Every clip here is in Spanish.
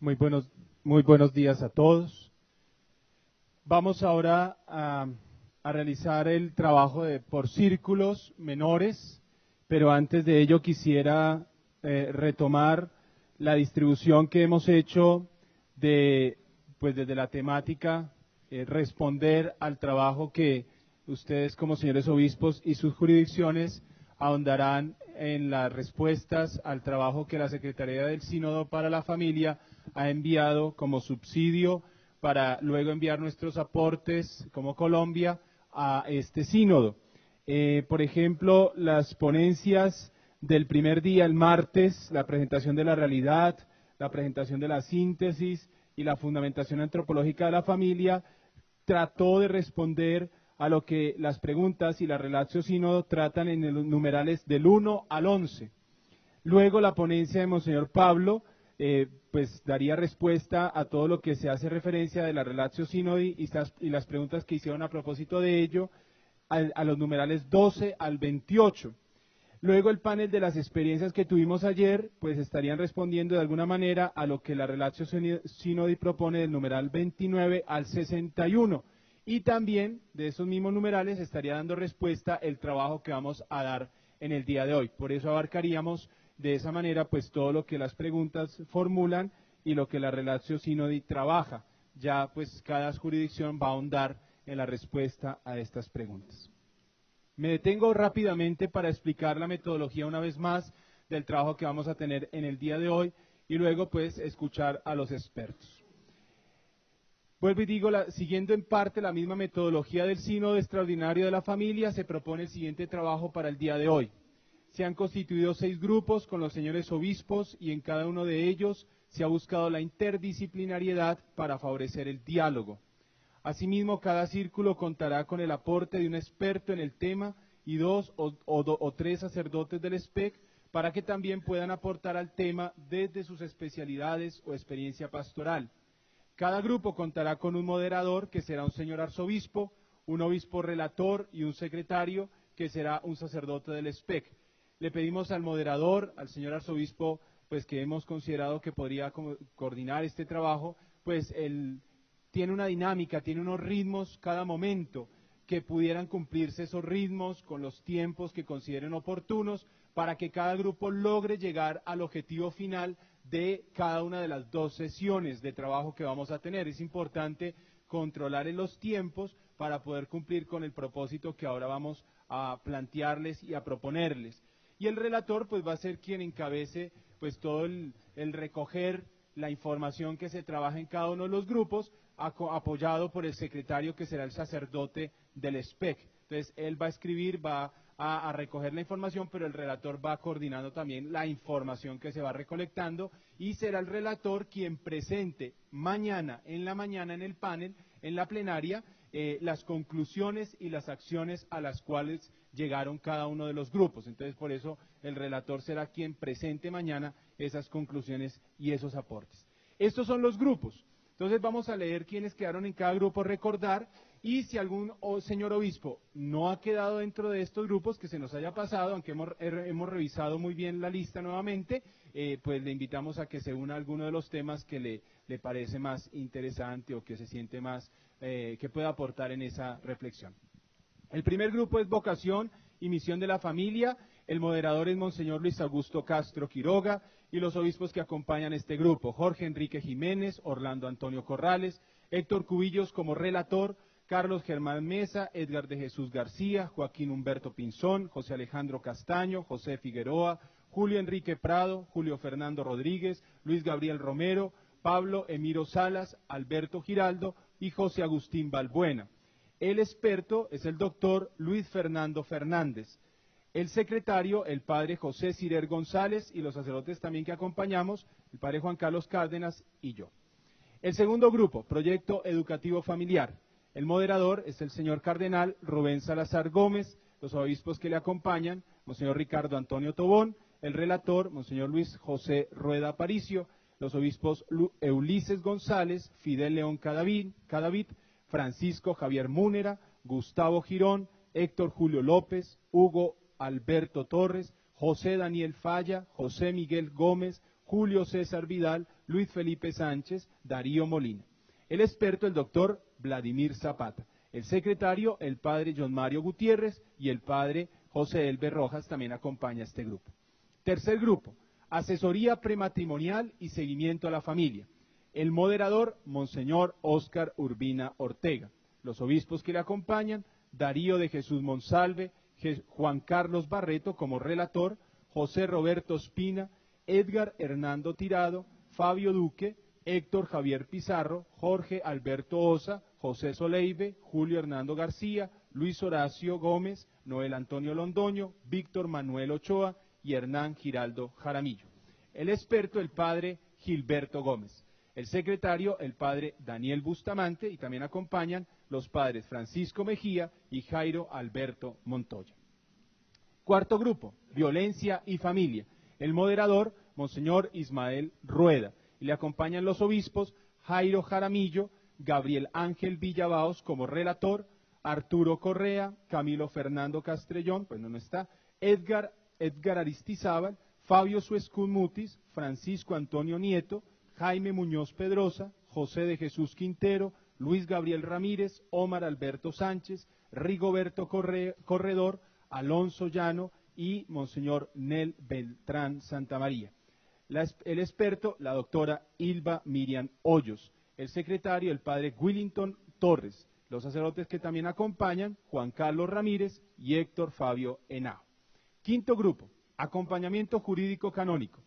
Muy buenos, muy buenos días a todos. Vamos ahora a realizar el trabajo por círculos menores, pero antes de ello quisiera retomar la distribución que hemos hecho desde la temática, responder al trabajo que ustedes como señores obispos y sus jurisdicciones ahondarán en las respuestas al trabajo que la Secretaría del Sínodo para la Familia ha enviado como subsidio para luego enviar nuestros aportes como Colombia a este sínodo. Por ejemplo, las ponencias del primer día, el martes, la presentación de la realidad, la presentación de la síntesis y la fundamentación antropológica de la familia, trató de responder a lo que las preguntas y la Relatio Sínodo tratan en los numerales del 1 al 11. Luego la ponencia de Monseñor Pablo pues daría respuesta a todo lo que se hace referencia de la Relatio Sínodi y las preguntas que hicieron a propósito de ello a los numerales 12 al 28. Luego el panel de las experiencias que tuvimos ayer, pues estarían respondiendo de alguna manera a lo que la Relatio Sínodi propone del numeral 29 al 61. Y también de esos mismos numerales estaría dando respuesta el trabajo que vamos a dar en el día de hoy. Por eso abarcaríamos de esa manera pues todo lo que las preguntas formulan y lo que la Relatio Sínodi trabaja. Ya pues cada jurisdicción va a ahondar en la respuesta a estas preguntas. Me detengo rápidamente para explicar la metodología una vez más del trabajo que vamos a tener en el día de hoy y luego pues escuchar a los expertos. Vuelvo y digo, siguiendo en parte la misma metodología del Sínodo Extraordinario de la Familia, se propone el siguiente trabajo para el día de hoy. Se han constituido 6 grupos con los señores obispos y en cada uno de ellos se ha buscado la interdisciplinariedad para favorecer el diálogo. Asimismo, cada círculo contará con el aporte de un experto en el tema y 2 o 3 sacerdotes del SPEC para que también puedan aportar al tema desde sus especialidades o experiencia pastoral. Cada grupo contará con un moderador, que será un señor arzobispo, un obispo relator y un secretario, que será un sacerdote del SPEC. Le pedimos al moderador, al señor arzobispo, pues que hemos considerado que podría coordinar este trabajo, pues tiene una dinámica, tiene unos ritmos cada momento, que pudieran cumplirse esos ritmos con los tiempos que consideren oportunos para que cada grupo logre llegar al objetivo final de cada una de las 2 sesiones de trabajo que vamos a tener. Es importante controlar en los tiempos para poder cumplir con el propósito que ahora vamos a plantearles y a proponerles. Y el relator pues va a ser quien encabece pues todo el recoger la información que se trabaja en cada uno de los grupos, apoyado por el secretario que será el sacerdote del SPEC. Entonces él va a escribir, va a recoger la información, pero el relator va coordinando también la información que se va recolectando y será el relator quien presente mañana en el panel, en la plenaria, las conclusiones y las acciones a las cuales llegaron cada uno de los grupos. Entonces por eso el relator será quien presente mañana esas conclusiones y esos aportes. Estos son los grupos. Entonces vamos a leer quiénes quedaron en cada grupo, recordar, y si algún señor obispo no ha quedado dentro de estos grupos, que se nos haya pasado, aunque hemos revisado muy bien la lista nuevamente, pues le invitamos a que se una a alguno de los temas que le parece más interesante o que se siente más, que pueda aportar en esa reflexión. El primer grupo es Vocación y Misión de la Familia. El moderador es Monseñor Luis Augusto Castro Quiroga y los obispos que acompañan este grupo: Jorge Enrique Jiménez, Orlando Antonio Corrales, Héctor Cubillos como relator, Carlos Germán Mesa, Edgar de Jesús García, Joaquín Humberto Pinzón, José Alejandro Castaño, José Figueroa, Julio Enrique Prado, Julio Fernando Rodríguez, Luis Gabriel Romero, Pablo Emiro Salas, Alberto Giraldo y José Agustín Balbuena. El experto es el doctor Luis Fernando Fernández. El secretario, el padre José Cirer González, y los sacerdotes también que acompañamos, el padre Juan Carlos Cárdenas y yo. El segundo grupo, Proyecto Educativo Familiar. El moderador es el señor cardenal Rubén Salazar Gómez, los obispos que le acompañan, monseñor Ricardo Antonio Tobón, el relator, monseñor Luis José Rueda Aparicio, los obispos Ulises González, Fidel León Cadavid, Francisco Javier Múnera, Gustavo Girón, Héctor Julio López, Hugo Alberto Torres, José Daniel Falla, José Miguel Gómez, Julio César Vidal, Luis Felipe Sánchez, Darío Molina. El experto, el doctor Vladimir Zapata. El secretario, el padre John Mario Gutiérrez, y el padre José Elber Rojas también acompaña a este grupo. Tercer grupo, asesoría prematrimonial y seguimiento a la familia. El moderador, Monseñor Óscar Urbina Ortega. Los obispos que le acompañan, Darío de Jesús Monsalve, Juan Carlos Barreto como relator, José Roberto Espina, Edgar Hernando Tirado, Fabio Duque, Héctor Javier Pizarro, Jorge Alberto Osa, José Soleive, Julio Hernando García, Luis Horacio Gómez, Noel Antonio Londoño, Víctor Manuel Ochoa y Hernán Giraldo Jaramillo. El experto, el padre Gilberto Gómez. El secretario, el padre Daniel Bustamante, y también acompañan los padres Francisco Mejía y Jairo Alberto Montoya. Cuarto grupo, violencia y familia. El moderador, Monseñor Ismael Rueda, y le acompañan los obispos Jairo Jaramillo, Gabriel Ángel Villabaos como relator, Arturo Correa, Camilo Fernando Castrellón, pues no está, Edgar Aristizábal, Fabio Suescún Mutis, Francisco Antonio Nieto, Jaime Muñoz Pedrosa, José de Jesús Quintero, Luis Gabriel Ramírez, Omar Alberto Sánchez, Rigoberto Corredor, Alonso Llano y Monseñor Nel Beltrán Santamaría. El experto, la doctora Ilva Miriam Hoyos. El secretario, el padre Willington Torres. Los sacerdotes que también acompañan, Juan Carlos Ramírez y Héctor Fabio Henao. Quinto grupo, acompañamiento jurídico canónico.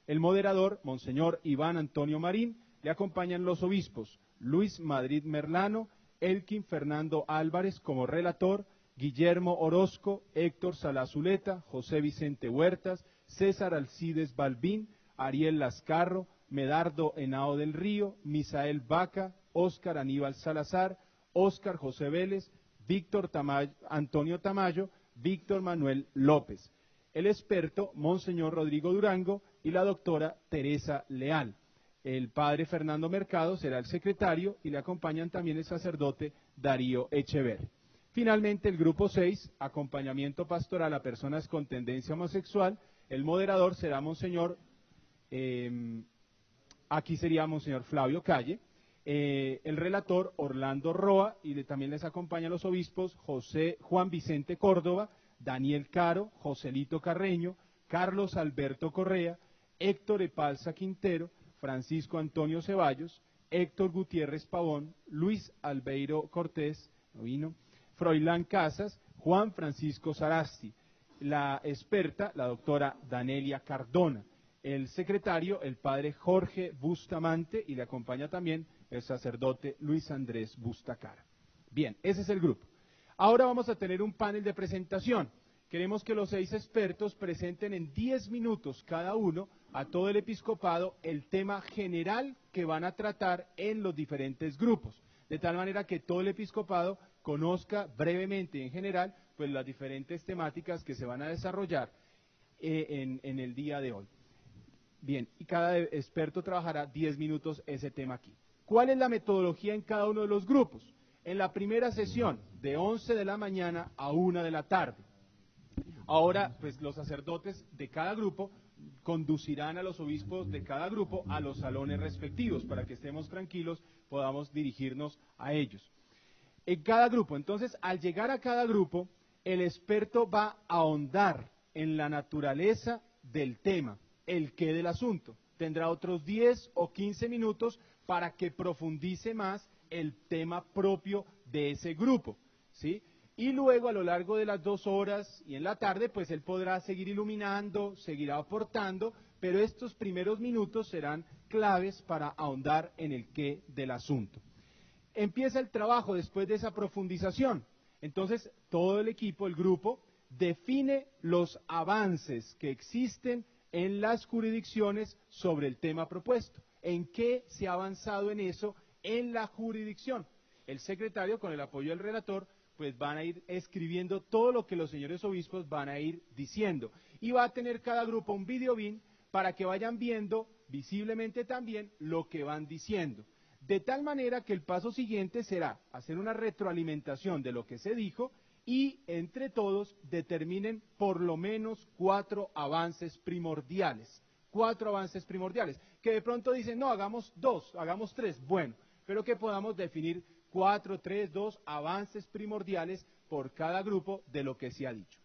El moderador, Monseñor Iván Antonio Marín, le acompañan los obispos Luis Madrid Merlano, Elkin Fernando Álvarez como relator, Guillermo Orozco, Héctor Salazuleta, José Vicente Huertas, César Alcides Balbín, Ariel Lascarro, Medardo Henao del Río, Misael Vaca, Óscar Aníbal Salazar, Óscar José Vélez, Víctor Antonio Tamayo, Víctor Manuel López. El experto, Monseñor Rodrigo Durango, y la doctora Teresa Leal. El padre Fernando Mercado será el secretario y le acompañan también el sacerdote Darío Echeverri. Finalmente, el grupo 6, acompañamiento pastoral a personas con tendencia homosexual. El moderador será Monseñor, aquí sería Monseñor Flavio Calle. El relator Orlando Roa, y también les acompañan los obispos Juan Vicente Córdoba, Daniel Caro, Joselito Carreño, Carlos Alberto Correa, Héctor Epalza Quintero, Francisco Antonio Ceballos, Héctor Gutiérrez Pavón, Luis Albeiro Cortés, no vino, Froilán Casas, Juan Francisco Sarasti, la experta, la doctora Danelia Cardona, el secretario, el padre Jorge Bustamante, y le acompaña también el sacerdote Luis Andrés Bustacara. Bien, ese es el grupo. Ahora vamos a tener un panel de presentación. Queremos que los 6 expertos presenten en 10 minutos cada uno a todo el episcopado el tema general que van a tratar en los diferentes grupos, de tal manera que todo el episcopado conozca brevemente y en general pues las diferentes temáticas que se van a desarrollar en el día de hoy. Bien, y cada experto trabajará 10 minutos ese tema aquí. ¿Cuál es la metodología en cada uno de los grupos? En la primera sesión, de 11 de la mañana a 1 de la tarde. Ahora, pues los sacerdotes de cada grupo conducirán a los obispos de cada grupo a los salones respectivos, para que estemos tranquilos, podamos dirigirnos a ellos. En cada grupo, entonces, al llegar a cada grupo, el experto va a ahondar en la naturaleza del tema, el qué del asunto. Tendrá otros 10 o 15 minutos para que profundice más el tema propio de ese grupo, ¿sí? Y luego, a lo largo de las 2 horas y en la tarde, pues él podrá seguir iluminando, seguirá aportando, pero estos primeros minutos serán claves para ahondar en el qué del asunto. Empieza el trabajo después de esa profundización. Entonces, todo el equipo, el grupo, define los avances que existen en las jurisdicciones sobre el tema propuesto. ¿En qué se ha avanzado en eso en la jurisdicción? El secretario, con el apoyo del relator, pues van a ir escribiendo todo lo que los señores obispos van a ir diciendo. Y va a tener cada grupo un videobin para que vayan viendo visiblemente también lo que van diciendo. De tal manera que el paso siguiente será hacer una retroalimentación de lo que se dijo y entre todos determinen por lo menos 4 avances primordiales. 4 avances primordiales, que de pronto dicen, no, hagamos 2, hagamos 3, bueno, pero que podamos definir 4, 3, 2 avances primordiales por cada grupo de lo que se ha dicho.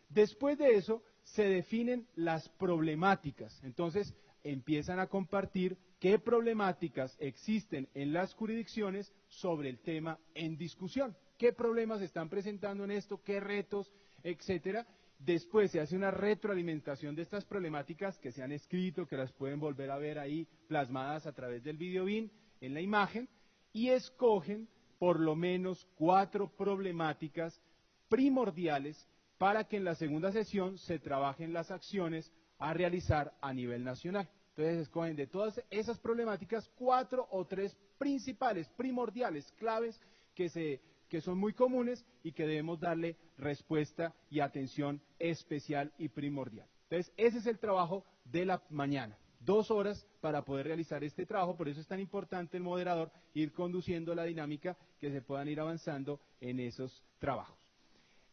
Después de eso, se definen las problemáticas, entonces empiezan a compartir qué problemáticas existen en las jurisdicciones sobre el tema en discusión, qué problemas se están presentando en esto, qué retos, etcétera. Después se hace una retroalimentación de estas problemáticas que se han escrito, que las pueden volver a ver ahí plasmadas a través del videobin en la imagen, y escogen por lo menos 4 problemáticas primordiales para que en la segunda sesión se trabajen las acciones a realizar a nivel nacional. Entonces escogen de todas esas problemáticas 4 o 3 principales, primordiales, claves, que son muy comunes y que debemos darle respuesta y atención especial y primordial. Entonces ese es el trabajo de la mañana. 2 horas para poder realizar este trabajo, por eso es tan importante el moderador ir conduciendo la dinámica, que se puedan ir avanzando en esos trabajos.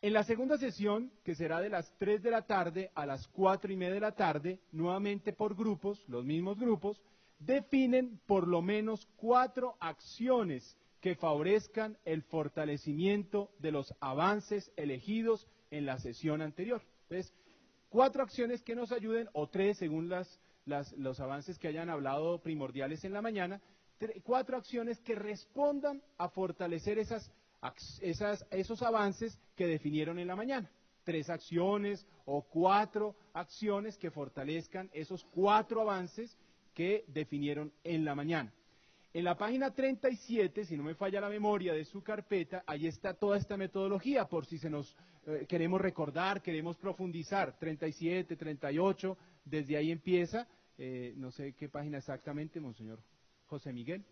En la segunda sesión, que será de las 3 de la tarde a las 4:30 de la tarde, nuevamente por grupos, los mismos grupos, definen por lo menos 4 acciones que favorezcan el fortalecimiento de los avances elegidos en la sesión anterior. Entonces, 4 acciones que nos ayuden, o 3 según los avances que hayan hablado primordiales en la mañana, 4 acciones que respondan a fortalecer esos avances que definieron en la mañana. 3 acciones o 4 acciones que fortalezcan esos 4 avances que definieron en la mañana. En la página 37, si no me falla la memoria de su carpeta, ahí está toda esta metodología, por si queremos recordar, queremos profundizar. 37, 38, desde ahí empieza, no sé qué página exactamente, monseñor José Miguel.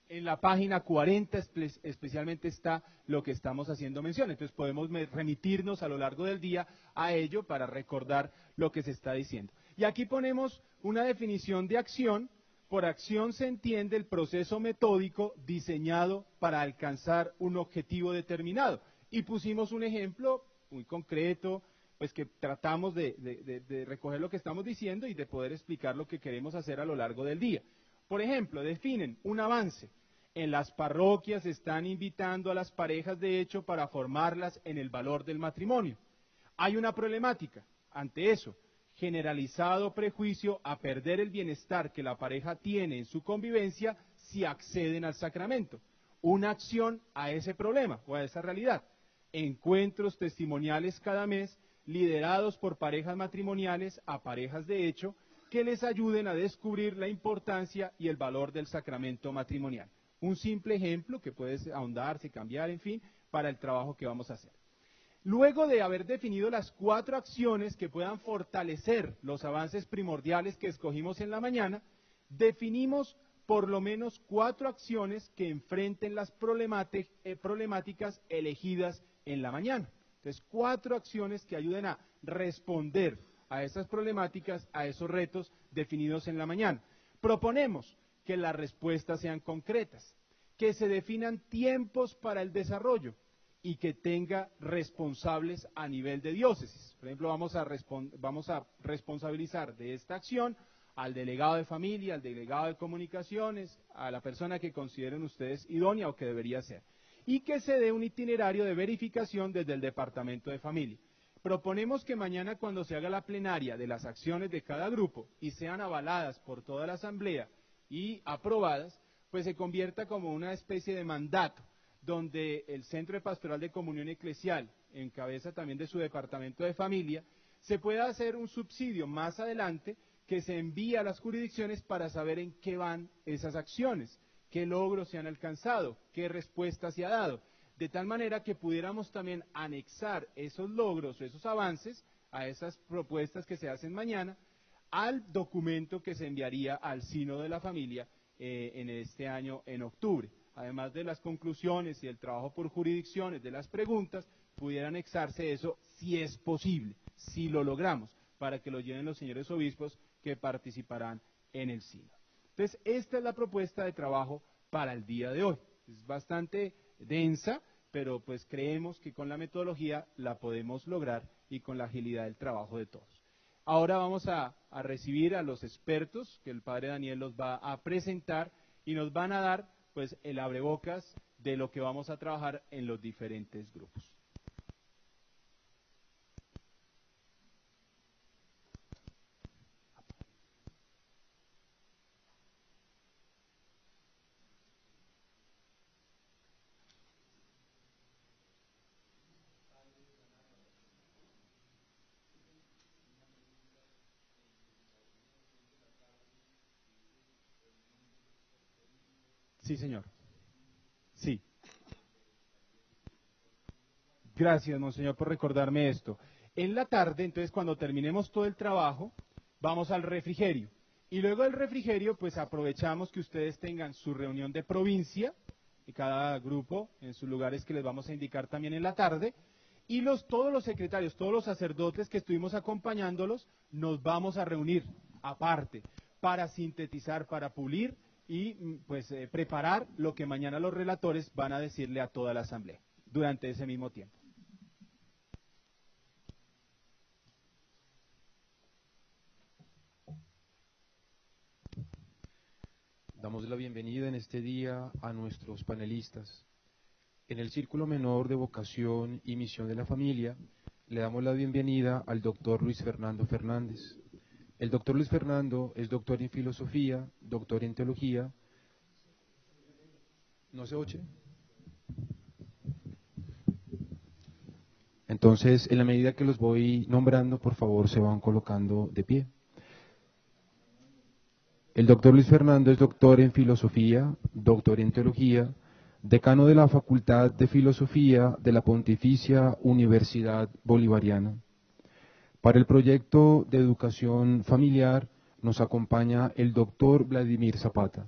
En la página 40 especialmente está lo que estamos haciendo mención, entonces podemos remitirnos a lo largo del día a ello para recordar lo que se está diciendo. Y aquí ponemos una definición de acción. Por acción se entiende el proceso metódico diseñado para alcanzar un objetivo determinado. Y pusimos un ejemplo muy concreto, pues que tratamos de recoger lo que estamos diciendo y de poder explicar lo que queremos hacer a lo largo del día. Por ejemplo, definen un avance. En las parroquias están invitando a las parejas de hecho para formarlas en el valor del matrimonio. Hay una problemática ante eso, generalizado prejuicio a perder el bienestar que la pareja tiene en su convivencia si acceden al sacramento. Una acción a ese problema o a esa realidad. Encuentros testimoniales cada mes liderados por parejas matrimoniales a parejas de hecho que les ayuden a descubrir la importancia y el valor del sacramento matrimonial. Un simple ejemplo que puede ahondarse, cambiar, en fin, para el trabajo que vamos a hacer. Luego de haber definido las 4 acciones que puedan fortalecer los avances primordiales que escogimos en la mañana, definimos por lo menos 4 acciones que enfrenten las problemáticas elegidas en la mañana. Entonces, 4 acciones que ayuden a responder a esas problemáticas, a esos retos definidos en la mañana. Proponemos que las respuestas sean concretas, que se definan tiempos para el desarrollo y que tenga responsables a nivel de diócesis. Por ejemplo, vamos a responsabilizar de esta acción al delegado de familia, al delegado de comunicaciones, a la persona que consideren ustedes idónea o que debería ser. Y que se dé un itinerario de verificación desde el departamento de familia. Proponemos que mañana cuando se haga la plenaria de las acciones de cada grupo y sean avaladas por toda la asamblea y aprobadas, pues se convierta como una especie de mandato, donde el Centro de Pastoral de Comunión Eclesial, en cabeza también de su departamento de familia, se pueda hacer un subsidio más adelante que se envíe a las jurisdicciones para saber en qué van esas acciones, qué logros se han alcanzado, qué respuesta se ha dado, de tal manera que pudiéramos también anexar esos logros, esos avances, a esas propuestas que se hacen mañana, al documento que se enviaría al Sínodo de la Familia en este año, en octubre. Además de las conclusiones y el trabajo por jurisdicciones, de las preguntas, pudiera anexarse eso si es posible, si lo logramos, para que lo lleven los señores obispos que participarán en el sínodo. Entonces, esta es la propuesta de trabajo para el día de hoy. Es bastante densa, pero pues creemos que con la metodología la podemos lograr y con la agilidad del trabajo de todos. Ahora vamos a recibir a los expertos que el padre Daniel los va a presentar y nos van a dar pues el abrebocas de lo que vamos a trabajar en los diferentes grupos. Sí, señor. Sí. Gracias, monseñor, por recordarme esto. En la tarde, entonces, cuando terminemos todo el trabajo, vamos al refrigerio. Y luego del refrigerio, pues aprovechamos que ustedes tengan su reunión de provincia, y cada grupo en sus lugares que les vamos a indicar también en la tarde, y todos los secretarios, todos los sacerdotes que estuvimos acompañándolos, nos vamos a reunir aparte para sintetizar, para pulir y pues preparar lo que mañana los relatores van a decirle a toda la asamblea durante ese mismo tiempo. Damos la bienvenida en este día a nuestros panelistas. En el Círculo Menor de Vocación y Misión de la Familia, le damos la bienvenida al doctor Luis Fernando Fernández. El doctor Luis Fernando es doctor en Filosofía, doctor en Teología. ¿No se oye? Entonces, en la medida que los voy nombrando, por favor, se van colocando de pie. El doctor Luis Fernando es doctor en Filosofía, doctor en Teología, decano de la Facultad de Filosofía de la Pontificia Universidad Bolivariana. Para el proyecto de educación familiar nos acompaña el doctor Vladimir Zapata.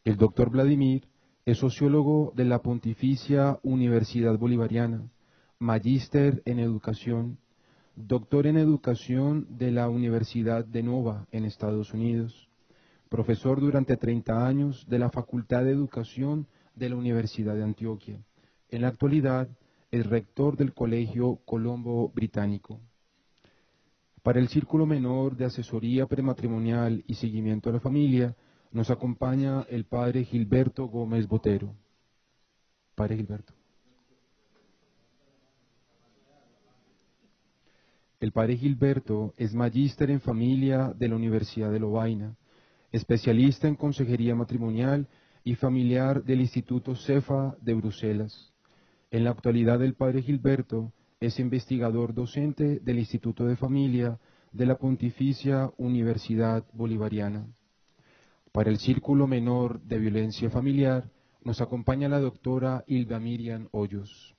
El doctor Vladimir es sociólogo de la Pontificia Universidad Bolivariana, magíster en educación, doctor en educación de la Universidad de Nova en Estados Unidos, profesor durante 30 años de la Facultad de Educación de la Universidad de Antioquia. En la actualidad es rector del Colegio Colombo Británico. Para el Círculo Menor de Asesoría Prematrimonial y Seguimiento a la Familia nos acompaña el padre Gilberto Gómez Botero. Padre Gilberto. El padre Gilberto es magíster en familia de la Universidad de Lovaina, especialista en consejería matrimonial y familiar del Instituto CEFA de Bruselas. En la actualidad el padre Gilberto es investigador docente del Instituto de Familia de la Pontificia Universidad Bolivariana. Para el Círculo Menor de Violencia Familiar nos acompaña la doctora Hilda Miriam Hoyos.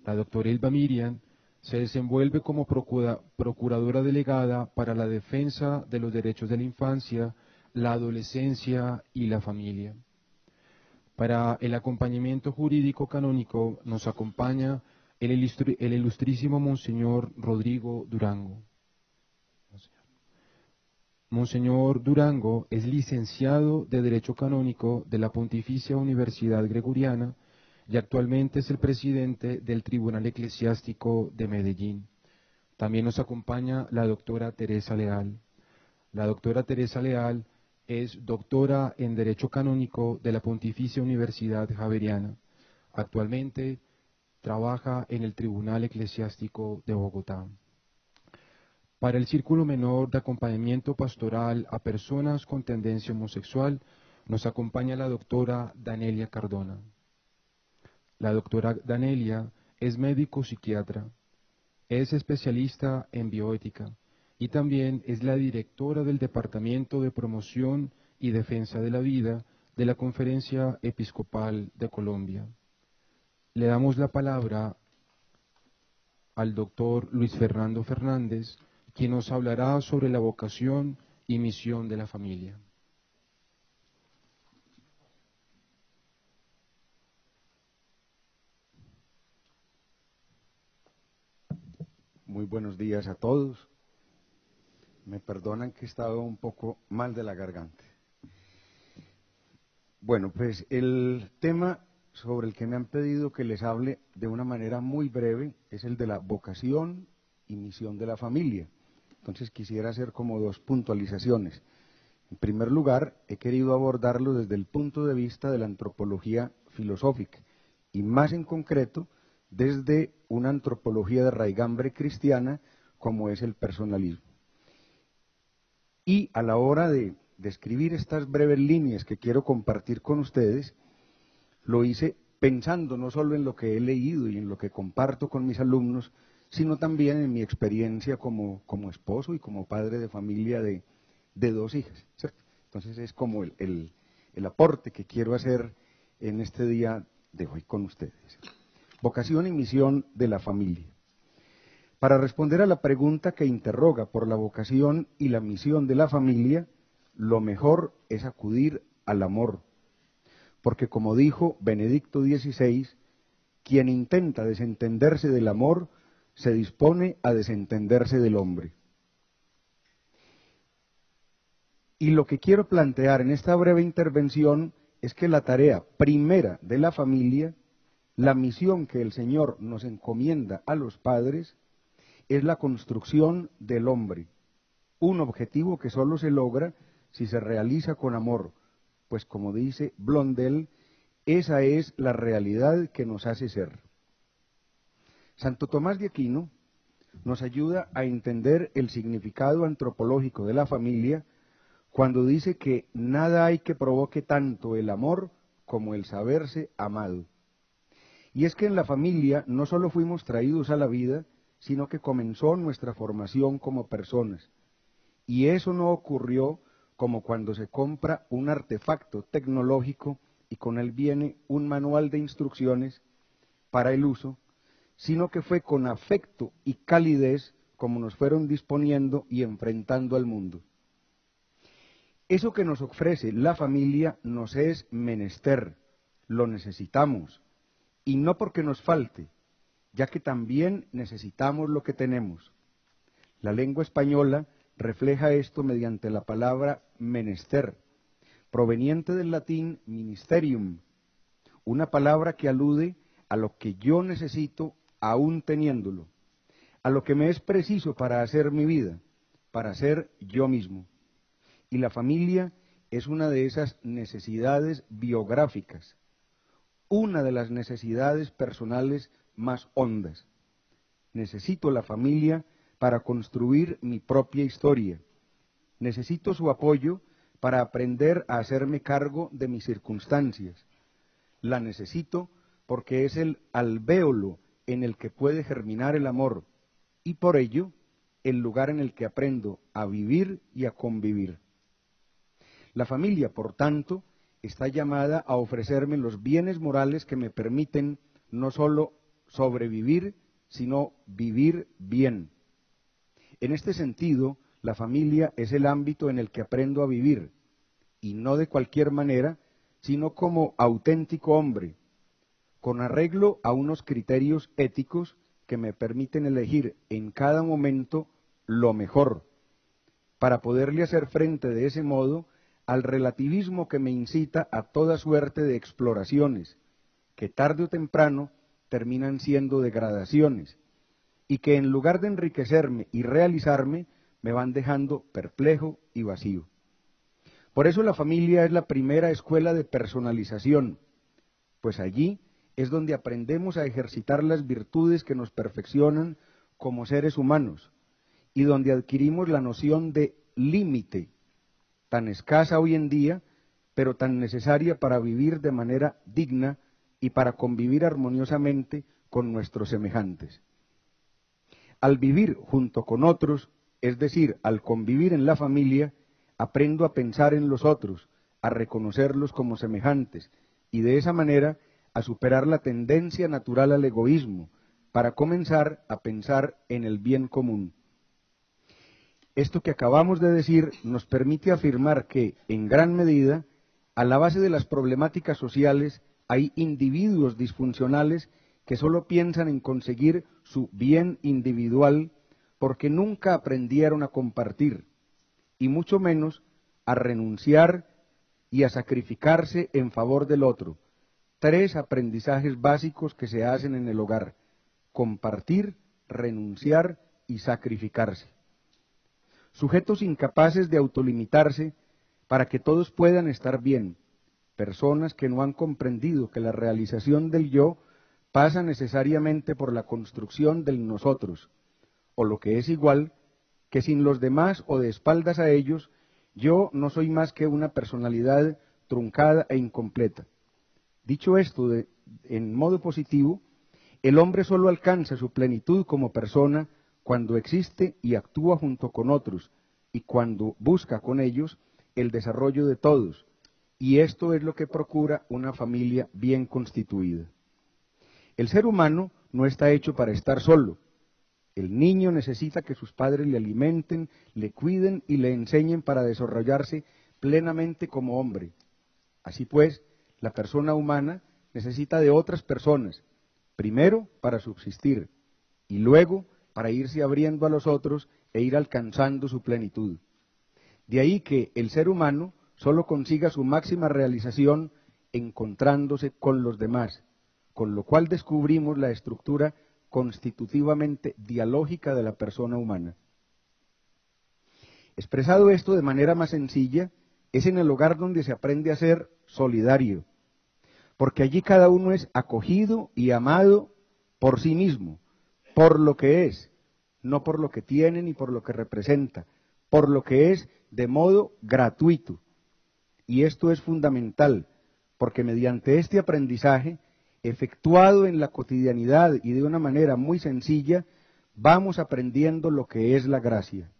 La doctora Hilda Miriam se desenvuelve como procuradora delegada para la defensa de los derechos de la infancia, la adolescencia y la familia. Para el acompañamiento jurídico canónico nos acompaña el ilustrísimo Monseñor Rodrigo Durango. Monseñor Durango es licenciado de Derecho Canónico de la Pontificia Universidad Gregoriana y actualmente es el presidente del Tribunal Eclesiástico de Medellín. También nos acompaña la doctora Teresa Leal. La doctora Teresa Leal es doctora en Derecho Canónico de la Pontificia Universidad Javeriana. Actualmente trabaja en el Tribunal Eclesiástico de Bogotá. Para el Círculo Menor de Acompañamiento Pastoral a Personas con Tendencia Homosexual nos acompaña la doctora Danelia Cardona. La doctora Danelia es médico psiquiatra, es especialista en bioética y también es la directora del Departamento de Promoción y Defensa de la Vida de la Conferencia Episcopal de Colombia. Le damos la palabra al doctor Luis Fernando Fernández, quien nos hablará sobre la vocación y misión de la familia. Muy buenos días a todos. Me perdonan que he estado un poco mal de la garganta. Bueno, pues el tema sobre el que me han pedido que les hable de una manera muy breve es el de la vocación y misión de la familia. Entonces quisiera hacer como dos puntualizaciones. En primer lugar, he querido abordarlo desde el punto de vista de la antropología filosófica y más en concreto desde una antropología de raigambre cristiana como es el personalismo. Y a la hora de escribir estas breves líneas que quiero compartir con ustedes, lo hice pensando no solo en lo que he leído y en lo que comparto con mis alumnos, sino también en mi experiencia como esposo y como padre de familia de dos hijas, ¿cierto? Entonces es como el aporte que quiero hacer en este día de hoy con ustedes. Vocación y misión de la familia. Para responder a la pregunta que interroga por la vocación y la misión de la familia, lo mejor es acudir al amor. Porque como dijo Benedicto XVI, quien intenta desentenderse del amor, se dispone a desentenderse del hombre. Y lo que quiero plantear en esta breve intervención es que la tarea primera de la familia, la misión que el Señor nos encomienda a los padres, es la construcción del hombre, un objetivo que solo se logra si se realiza con amor, pues como dice Blondel, esa es la realidad que nos hace ser. Santo Tomás de Aquino nos ayuda a entender el significado antropológico de la familia cuando dice que nada hay que provoque tanto el amor como el saberse amado. Y es que en la familia no solo fuimos traídos a la vida, sino que comenzó nuestra formación como personas. Y eso no ocurrió como cuando se compra un artefacto tecnológico y con él viene un manual de instrucciones para el uso, sino que fue con afecto y calidez como nos fueron disponiendo y enfrentando al mundo. Eso que nos ofrece la familia nos es menester, lo necesitamos, y no porque nos falte, ya que también necesitamos lo que tenemos. La lengua española refleja esto mediante la palabra menester, proveniente del latín ministerium, una palabra que alude a lo que yo necesito aún teniéndolo, a lo que me es preciso para hacer mi vida, para ser yo mismo. Y la familia es una de esas necesidades biográficas, una de las necesidades personales más hondas. Necesito la familia para construir mi propia historia. Necesito su apoyo para aprender a hacerme cargo de mis circunstancias. La necesito porque es el alvéolo en el que puede germinar el amor y por ello el lugar en el que aprendo a vivir y a convivir. La familia, por tanto, está llamada a ofrecerme los bienes morales que me permiten no solo sobrevivir, sino vivir bien. En este sentido, la familia es el ámbito en el que aprendo a vivir, y no de cualquier manera, sino como auténtico hombre, con arreglo a unos criterios éticos que me permiten elegir en cada momento lo mejor, para poderle hacer frente de ese modo al relativismo que me incita a toda suerte de exploraciones, que tarde o temprano terminan siendo degradaciones, y que en lugar de enriquecerme y realizarme, me van dejando perplejo y vacío. Por eso la familia es la primera escuela de personalización, pues allí es donde aprendemos a ejercitar las virtudes que nos perfeccionan como seres humanos, y donde adquirimos la noción de límite, tan escasa hoy en día, pero tan necesaria para vivir de manera digna y para convivir armoniosamente con nuestros semejantes. Al vivir junto con otros, es decir, al convivir en la familia, aprendo a pensar en los otros, a reconocerlos como semejantes, y de esa manera a superar la tendencia natural al egoísmo, para comenzar a pensar en el bien común. Esto que acabamos de decir nos permite afirmar que, en gran medida, a la base de las problemáticas sociales hay individuos disfuncionales que solo piensan en conseguir su bien individual porque nunca aprendieron a compartir, y mucho menos a renunciar y a sacrificarse en favor del otro, 3 aprendizajes básicos que se hacen en el hogar: compartir, renunciar y sacrificarse. Sujetos incapaces de autolimitarse para que todos puedan estar bien, personas que no han comprendido que la realización del yo pasa necesariamente por la construcción del nosotros, o lo que es igual, que sin los demás o de espaldas a ellos, yo no soy más que una personalidad truncada e incompleta. Dicho esto en modo positivo, el hombre solo alcanza su plenitud como persona cuando existe y actúa junto con otros, y cuando busca con ellos el desarrollo de todos, y esto es lo que procura una familia bien constituida. El ser humano no está hecho para estar solo. El niño necesita que sus padres le alimenten, le cuiden y le enseñen para desarrollarse plenamente como hombre. Así pues, la persona humana necesita de otras personas, primero para subsistir y luego para irse abriendo a los otros e ir alcanzando su plenitud. De ahí que el ser humano solo consiga su máxima realización encontrándose con los demás, con lo cual descubrimos la estructura constitutivamente dialógica de la persona humana. Expresado esto de manera más sencilla, es en el hogar donde se aprende a ser solidario, porque allí cada uno es acogido y amado por sí mismo, por lo que es, no por lo que tiene ni por lo que representa, por lo que es de modo gratuito. Y esto es fundamental, porque mediante este aprendizaje, efectuado en la cotidianidad y de una manera muy sencilla, vamos aprendiendo lo que es la gracia.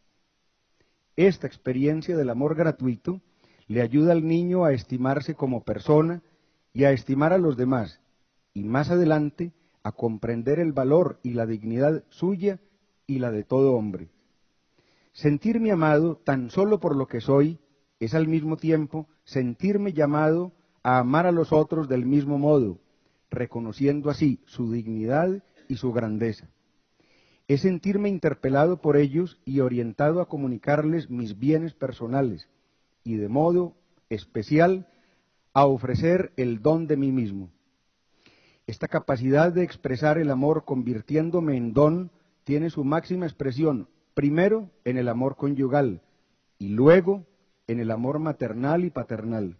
Esta experiencia del amor gratuito le ayuda al niño a estimarse como persona y a estimar a los demás, y más adelante a comprender el valor y la dignidad suya y la de todo hombre. Sentirme amado tan solo por lo que soy es al mismo tiempo sentirme llamado a amar a los otros del mismo modo, reconociendo así su dignidad y su grandeza. Es sentirme interpelado por ellos y orientado a comunicarles mis bienes personales y de modo especial a ofrecer el don de mí mismo. Esta capacidad de expresar el amor convirtiéndome en don tiene su máxima expresión primero en el amor conyugal y luego en el amor maternal y paternal.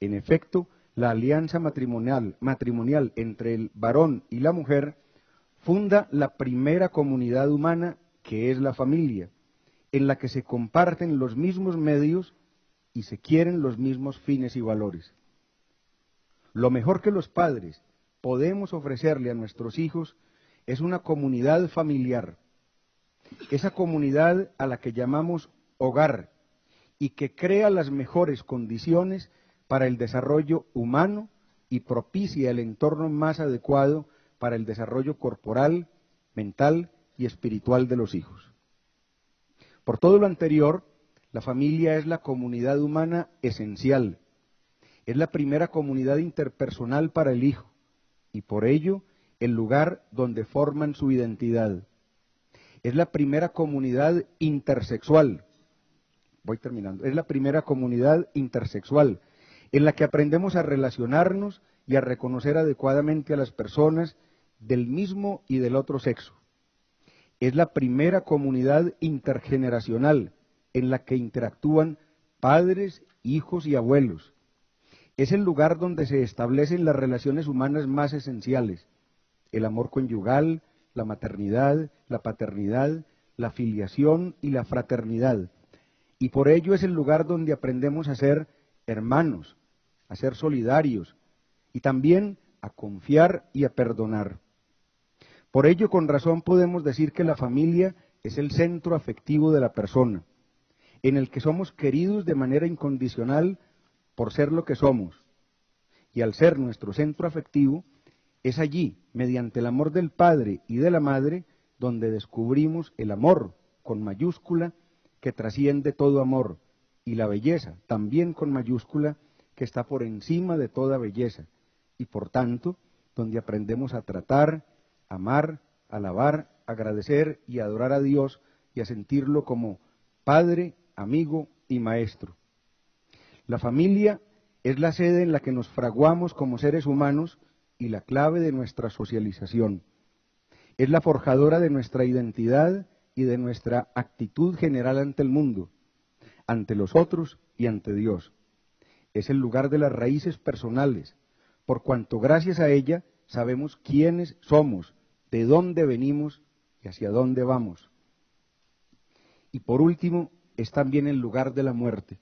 En efecto, la alianza matrimonial entre el varón y la mujer funda la primera comunidad humana, que es la familia, en la que se comparten los mismos medios y se quieren los mismos fines y valores. Lo mejor que los padres podemos ofrecerle a nuestros hijos es una comunidad familiar, esa comunidad a la que llamamos hogar y que crea las mejores condiciones para el desarrollo humano y propicia el entorno más adecuado para el desarrollo corporal, mental y espiritual de los hijos. Por todo lo anterior, la familia es la comunidad humana esencial, es la primera comunidad interpersonal para el hijo y por ello el lugar donde forman su identidad. Es la primera comunidad intersexual, es la primera comunidad intersexual en la que aprendemos a relacionarnos y a reconocer adecuadamente a las personas del mismo y del otro sexo. Es la primera comunidad intergeneracional en la que interactúan padres, hijos y abuelos. Es el lugar donde se establecen las relaciones humanas más esenciales: el amor conyugal, la maternidad, la paternidad, la filiación y la fraternidad. Y por ello es el lugar donde aprendemos a ser hermanos, a ser solidarios y también a confiar y a perdonar. Por ello, con razón podemos decir que la familia es el centro afectivo de la persona, en el que somos queridos de manera incondicional por ser lo que somos. Y al ser nuestro centro afectivo, es allí, mediante el amor del padre y de la madre, donde descubrimos el amor, con mayúscula, que trasciende todo amor, y la belleza, también con mayúscula, que está por encima de toda belleza, y por tanto, donde aprendemos a tratar, amar, alabar, agradecer y adorar a Dios y a sentirlo como Padre, amigo y Maestro. La familia Es la sede en la que nos fraguamos como seres humanos y la clave de nuestra socialización. Es la forjadora de nuestra identidad y de nuestra actitud general ante el mundo, ante los otros y ante Dios. Es el lugar de las raíces personales, por cuanto gracias a ella sabemos quiénes somos, de dónde venimos y hacia dónde vamos. Y por último, es también el lugar de la muerte,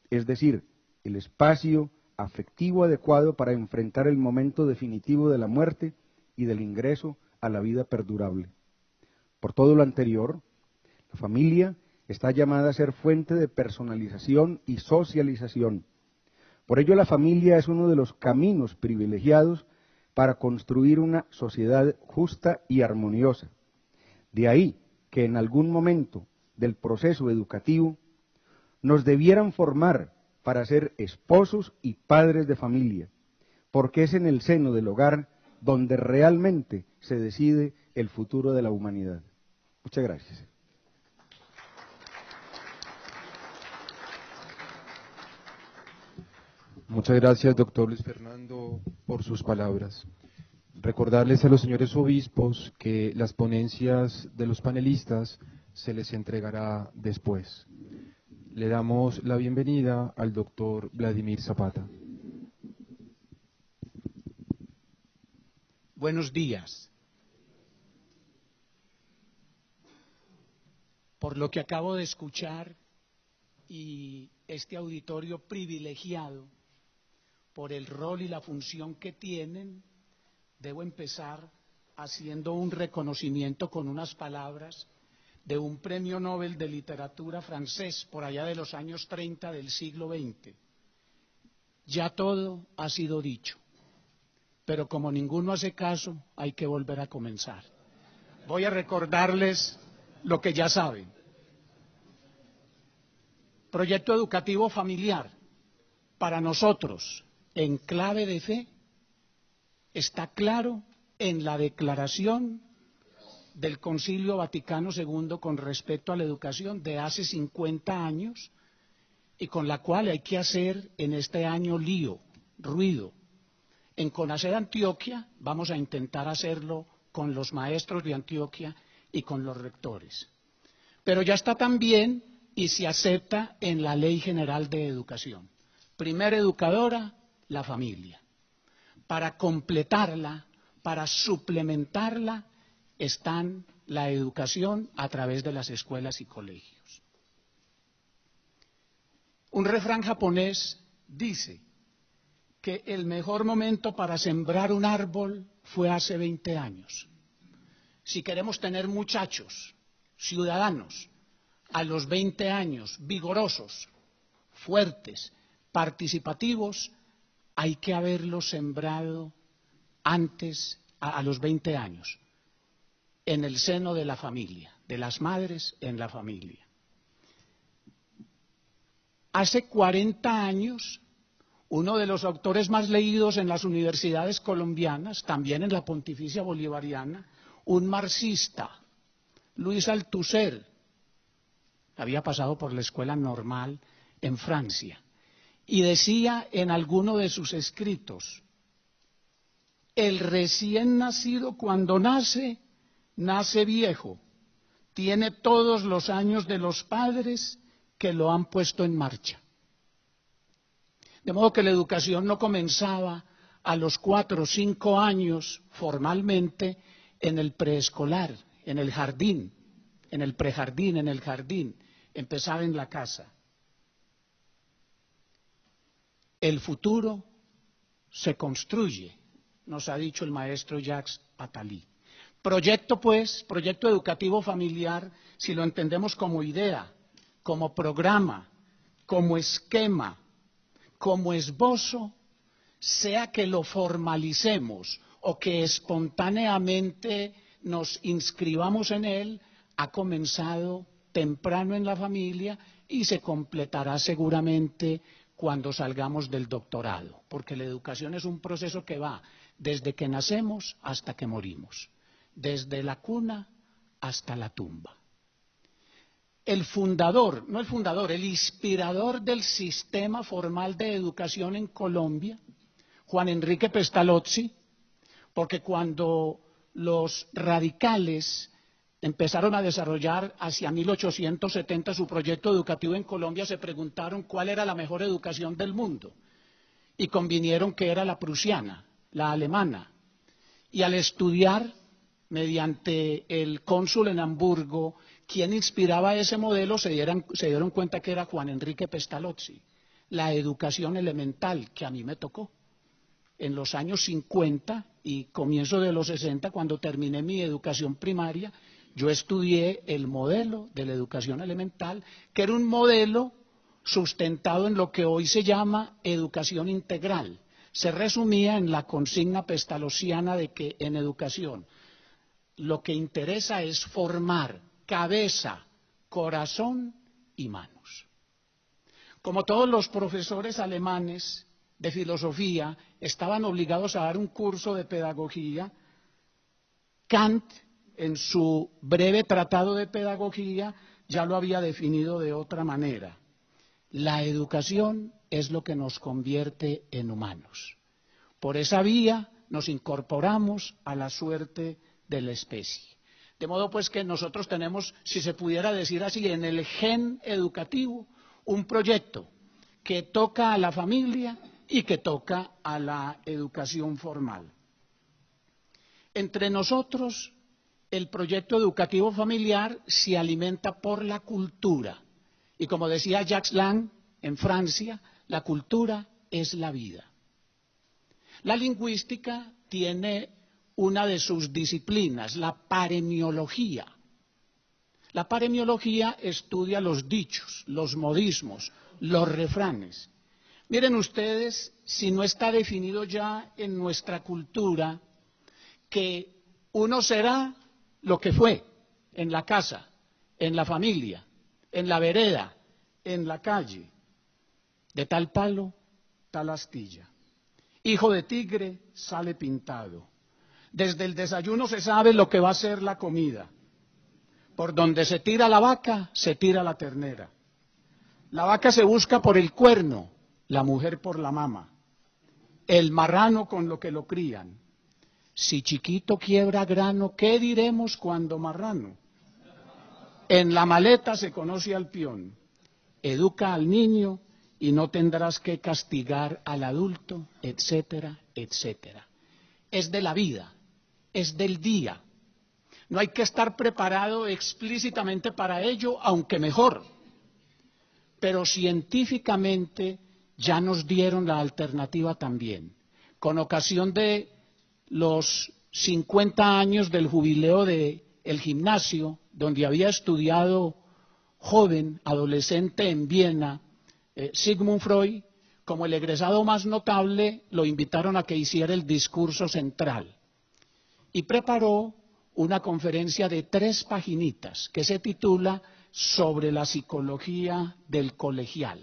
es decir, el espacio afectivo adecuado para enfrentar el momento definitivo de la muerte y del ingreso a la vida perdurable. Por todo lo anterior, la familia está llamada a ser fuente de personalización y socialización. Por ello, la familia es uno de los caminos privilegiados para construir una sociedad justa y armoniosa. De ahí que en algún momento del proceso educativo nos debieran formar para ser esposos y padres de familia, porque es en el seno del hogar donde realmente se decide el futuro de la humanidad. Muchas gracias. Muchas gracias, doctor Luis Fernando, por sus palabras. Recordarles a los señores obispos que las ponencias de los panelistas se les entregará después. Le damos la bienvenida al doctor Vladimir Zapata. Buenos días. Por lo que acabo de escuchar y este auditorio privilegiado por el rol y la función que tienen, debo empezar haciendo un reconocimiento con unas palabras de un premio Nobel de literatura francés por allá de los años 30 del siglo XX. Ya todo ha sido dicho, pero como ninguno hace caso, hay que volver a comenzar. Voy a recordarles lo que ya saben. Proyecto educativo familiar, para nosotros, en clave de fe, está claro en la declaración del Concilio Vaticano II con respecto a la educación de hace 50 años y con la cual hay que hacer en este año ruido. En CONACYT Antioquia vamos a intentar hacerlo con los maestros de Antioquia y con los rectores. Pero ya está también y se acepta en la Ley General de Educación. Primera educadora, la familia. Para completarla, para suplementarla, están la educación a través de las escuelas y colegios. Un refrán japonés dice que el mejor momento para sembrar un árbol fue hace 20 años. Si queremos tener muchachos, ciudadanos, a los 20 años, vigorosos, fuertes, participativos, hay que haberlos sembrado antes, a los 20 años, en el seno de la familia, de las madres en la familia. Hace 40 años, uno de los autores más leídos en las universidades colombianas, también en la Pontificia Bolivariana, un marxista, Luis Althusser, había pasado por la escuela normal en Francia, y decía en alguno de sus escritos: el recién nacido cuando nace, nace viejo, tiene todos los años de los padres que lo han puesto en marcha. De modo que la educación no comenzaba a los 4 o 5 años formalmente en el preescolar, en el jardín, en el prejardín, en el jardín, empezaba en la casa. El futuro se construye, nos ha dicho el maestro Jacques Attali. Proyecto, pues, proyecto educativo familiar, si lo entendemos como idea, como programa, como esquema, como esbozo, sea que lo formalicemos o que espontáneamente nos inscribamos en él, ha comenzado temprano en la familia y se completará seguramente cuando salgamos del doctorado, porque la educación es un proceso que va desde que nacemos hasta que morimos, desde la cuna hasta la tumba. el fundador, no el fundador, el inspirador del sistema formal de educación en Colombia, Juan Enrique Pestalozzi, porque cuando los radicales empezaron a desarrollar hacia 1870 su proyecto educativo en Colombia, se preguntaron cuál era la mejor educación del mundo y convinieron que era la prusiana, la alemana. Y al estudiar, mediante el cónsul en Hamburgo, quién inspiraba ese modelo, se dieron cuenta que era Juan Enrique Pestalozzi, la educación elemental que a mí me tocó. En los años 50 y comienzo de los 60, cuando terminé mi educación primaria, yo estudié el modelo de la educación elemental, que era un modelo sustentado en lo que hoy se llama educación integral. Se resumía en la consigna pestalozziana de que en educación lo que interesa es formar cabeza, corazón y manos. Como todos los profesores alemanes de filosofía estaban obligados a dar un curso de pedagogía, Kant, en su breve tratado de pedagogía, ya lo había definido de otra manera. La educación es lo que nos convierte en humanos. Por esa vía nos incorporamos a la suerte de la especie. De modo pues que nosotros tenemos, si se pudiera decir así, en el gen educativo, un proyecto que toca a la familia y que toca a la educación formal. Entre nosotros, el proyecto educativo familiar se alimenta por la cultura. Y como decía Jacques Lang, en Francia, la cultura es la vida. La lingüística tiene una de sus disciplinas, la paremiología. La paremiología estudia los dichos, los modismos, los refranes. Miren ustedes, si no está definido ya en nuestra cultura que uno será lo que fue en la casa, en la familia, en la vereda, en la calle, de tal palo, tal astilla. Hijo de tigre sale pintado. Desde el desayuno se sabe lo que va a ser la comida. Por donde se tira la vaca, se tira la ternera. La vaca se busca por el cuerno, la mujer por la mama. El marrano con lo que lo crían. Si chiquito quiebra grano, ¿qué diremos cuando marrano? En la maleta se conoce al peón. Educa al niño y no tendrás que castigar al adulto, etcétera, etcétera. Es de la vida, es del día. No hay que estar preparado explícitamente para ello, aunque mejor. Pero científicamente ya nos dieron la alternativa también. Con ocasión de los 50 años del jubileo del gimnasio, donde había estudiado joven, adolescente en Viena, Sigmund Freud, como el egresado más notable, lo invitaron a que hiciera el discurso central. Y preparó una conferencia de 3 paginitas que se titula Sobre la psicología del colegial.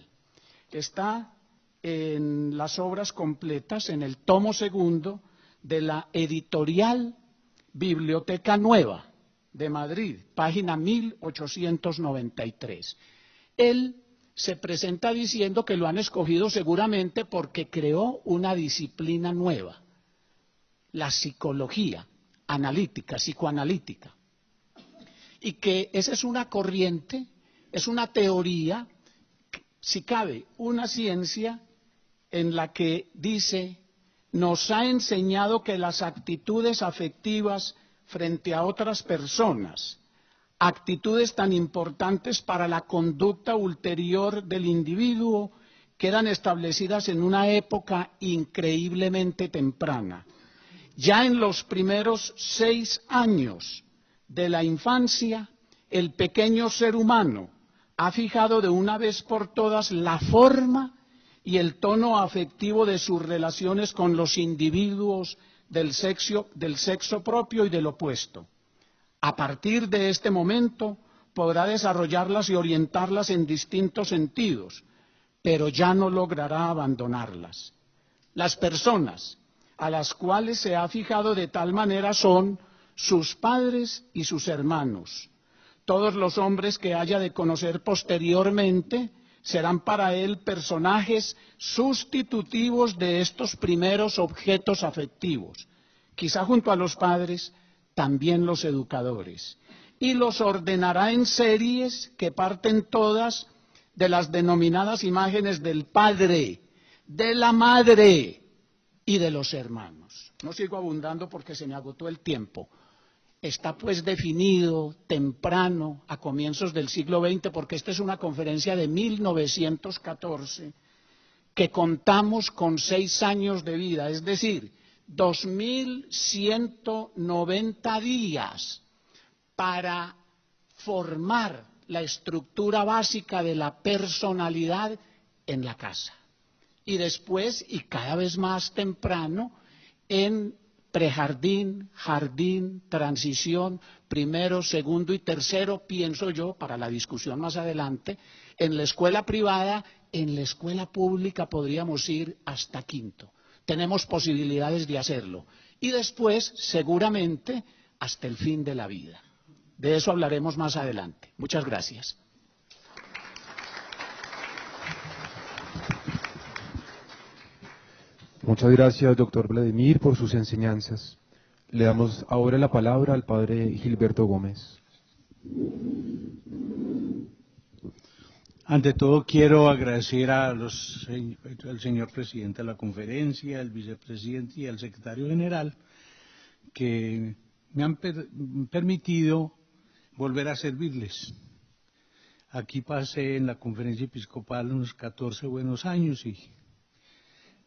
Está en las obras completas, en el tomo 2 de la editorial Biblioteca Nueva de Madrid, página 1893. Él se presenta diciendo que lo han escogido seguramente porque creó una disciplina nueva, la psicología analítica, psicoanalítica, y que esa es una corriente, es una teoría, si cabe, una ciencia en la que dice, nos ha enseñado que las actitudes afectivas frente a otras personas, actitudes tan importantes para la conducta ulterior del individuo, quedan establecidas en una época increíblemente temprana. Ya en los primeros 6 años de la infancia, el pequeño ser humano ha fijado de una vez por todas la forma y el tono afectivo de sus relaciones con los individuos del sexo propio y del opuesto. A partir de este momento podrá desarrollarlas y orientarlas en distintos sentidos, pero ya no logrará abandonarlas. Las personas a las cuales se ha fijado de tal manera son sus padres y sus hermanos. Todos los hombres que haya de conocer posteriormente serán para él personajes sustitutivos de estos primeros objetos afectivos, quizá junto a los padres, también los educadores, y los ordenará en series que parten todas de las denominadas imágenes del padre, de la madre y de los hermanos. No sigo abundando porque se me agotó el tiempo. Está pues definido temprano, a comienzos del siglo XX, porque esta es una conferencia de 1914, que contamos con 6 años de vida, es decir, 2190 días para formar la estructura básica de la personalidad en la casa. Y después, y cada vez más temprano, en prejardín, jardín, transición, primero, segundo y tercero, pienso yo, para la discusión más adelante, en la escuela privada, en la escuela pública podríamos ir hasta quinto. Tenemos posibilidades de hacerlo. Y después, seguramente, hasta el fin de la vida. De eso hablaremos más adelante. Muchas gracias. Muchas gracias, doctor Vladimir, por sus enseñanzas. Le damos ahora la palabra al padre Gilberto Gómez. Ante todo, quiero agradecer al señor presidente de la conferencia, al vicepresidente y al secretario general, que me han permitido volver a servirles. Aquí pasé en la conferencia episcopal unos 14 buenos años y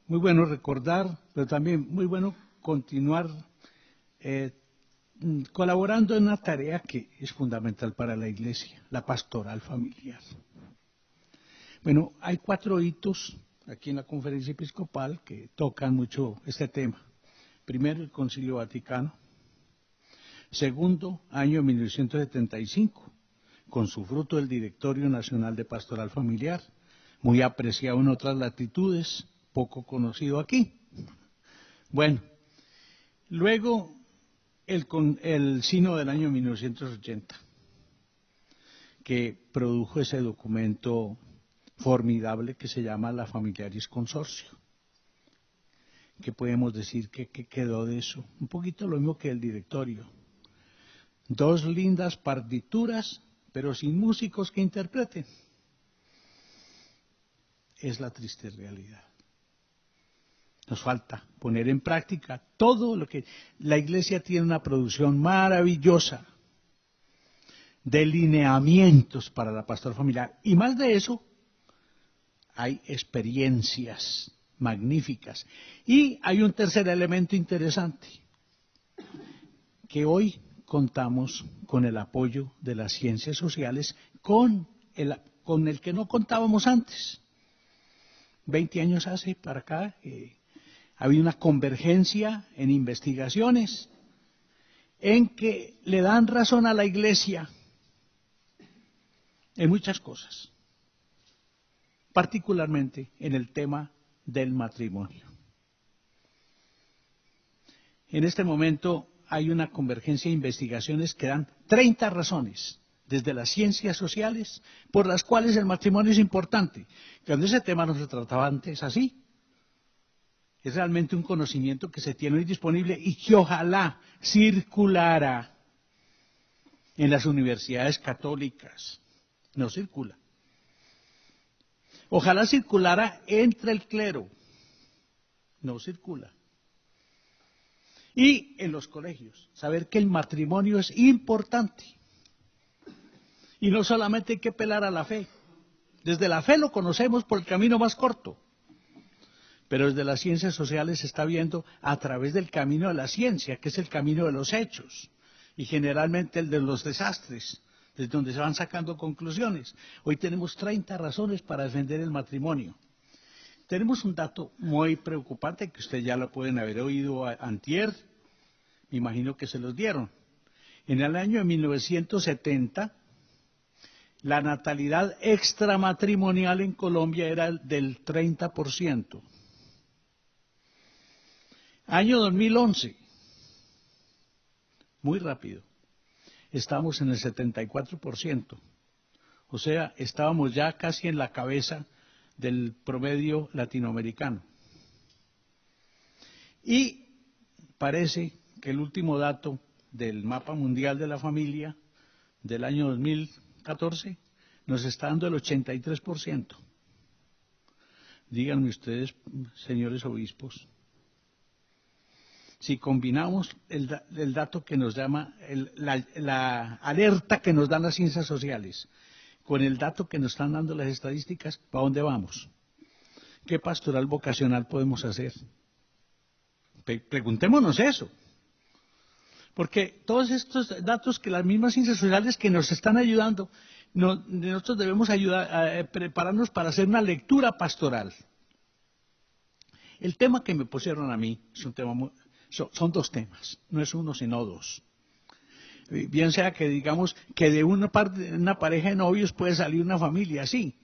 muy bueno recordar, pero también muy bueno continuar colaborando en una tarea que es fundamental para la Iglesia, la pastoral familiar. Bueno, hay 4 hitos aquí en la conferencia episcopal que tocan mucho este tema. Primero, el Concilio Vaticano. Segundo, año 1975, con su fruto el Directorio Nacional de Pastoral Familiar, muy apreciado en otras latitudes, poco conocido aquí. Bueno, luego el Sínodo del año 1980, que produjo ese documento formidable que se llama la Familiaris Consortio. ¿Qué podemos decir que quedó de eso? Un poquito lo mismo que el directorio. 2 lindas partituras, pero sin músicos que interpreten. Es la triste realidad. Nos falta poner en práctica todo lo que... La Iglesia tiene una producción maravillosa de lineamientos para la pastoral familiar. Y más de eso, hay experiencias magníficas. Y hay un tercer elemento interesante, que hoy contamos con el apoyo de las ciencias sociales, con el que no contábamos antes. 20 años hace para acá, ha habido una convergencia en investigaciones en que le dan razón a la Iglesia en muchas cosas, particularmente en el tema del matrimonio. En este momento hay una convergencia de investigaciones que dan 30 razones desde las ciencias sociales por las cuales el matrimonio es importante. Cuando ese tema no se trataba antes así. Es realmente un conocimiento que se tiene hoy disponible y que ojalá circulara en las universidades católicas. No circula. Ojalá circulara entre el clero. No circula. Y en los colegios, saber que el matrimonio es importante. Y no solamente hay que apelar a la fe. Desde la fe lo conocemos por el camino más corto. Pero desde las ciencias sociales se está viendo a través del camino de la ciencia, que es el camino de los hechos. Y generalmente el de los desastres, desde donde se van sacando conclusiones. Hoy tenemos 30 razones para defender el matrimonio. Tenemos un dato muy preocupante que ustedes ya lo pueden haber oído antier, me imagino que se los dieron. En el año de 1970, la natalidad extramatrimonial en Colombia era del 30%. Año 2011, muy rápido, estábamos en el 74%. O sea, estábamos ya casi en la cabeza del promedio latinoamericano. Y parece que el último dato del mapa mundial de la familia del año 2014 nos está dando el 83%. Díganme ustedes, señores obispos, si combinamos el dato que nos llama, la alerta que nos dan las ciencias sociales, con el dato que nos están dando las estadísticas, ¿para dónde vamos? ¿Qué pastoral vocacional podemos hacer? Preguntémonos eso. Porque todos estos datos que las mismas ciencias sociales que nos están ayudando, nosotros debemos prepararnos para hacer una lectura pastoral. El tema que me pusieron a mí es un tema son dos temas, no es uno sino dos. Bien sea que digamos que de una pareja de novios puede salir una familia, sí,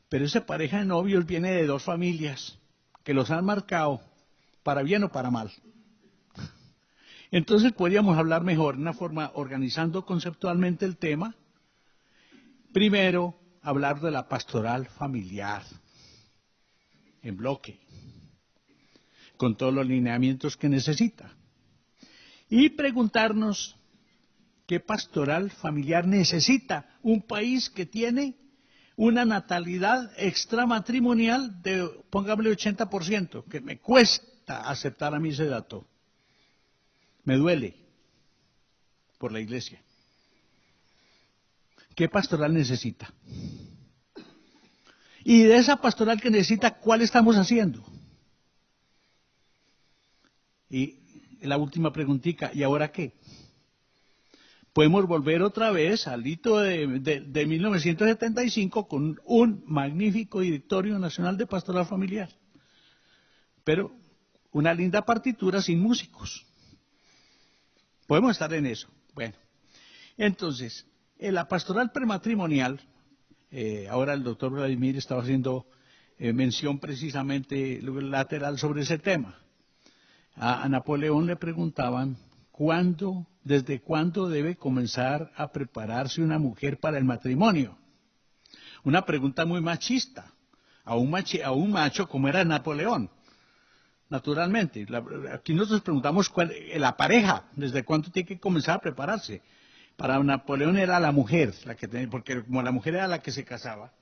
pero esa pareja de novios viene de dos familias que los han marcado para bien o para mal. Entonces podríamos hablar mejor, de una forma organizando conceptualmente el tema. Primero, hablar de la pastoral familiar, en bloque, con todos los lineamientos que necesita. Y preguntarnos qué pastoral familiar necesita un país que tiene una natalidad extramatrimonial de, póngame 80%, que me cuesta aceptar a mí ese dato. Me duele por la iglesia. ¿Qué pastoral necesita? Y de esa pastoral que necesita, ¿cuál estamos haciendo? Y la última preguntita, ¿y ahora qué? Podemos volver otra vez al hito de 1975 con un magnífico Directorio Nacional de Pastoral Familiar, pero una linda partitura sin músicos. Podemos estar en eso. Bueno, entonces, en la pastoral prematrimonial, ahora el doctor Vladimir estaba haciendo mención precisamente lateral sobre ese tema. A Napoleón le preguntaban desde cuándo debe comenzar a prepararse una mujer para el matrimonio. Una pregunta muy machista a un macho como era Napoleón. Naturalmente, aquí nosotros preguntamos la pareja, desde cuándo tiene que comenzar a prepararse. Para Napoleón era la mujer, porque como la mujer era la que se casaba,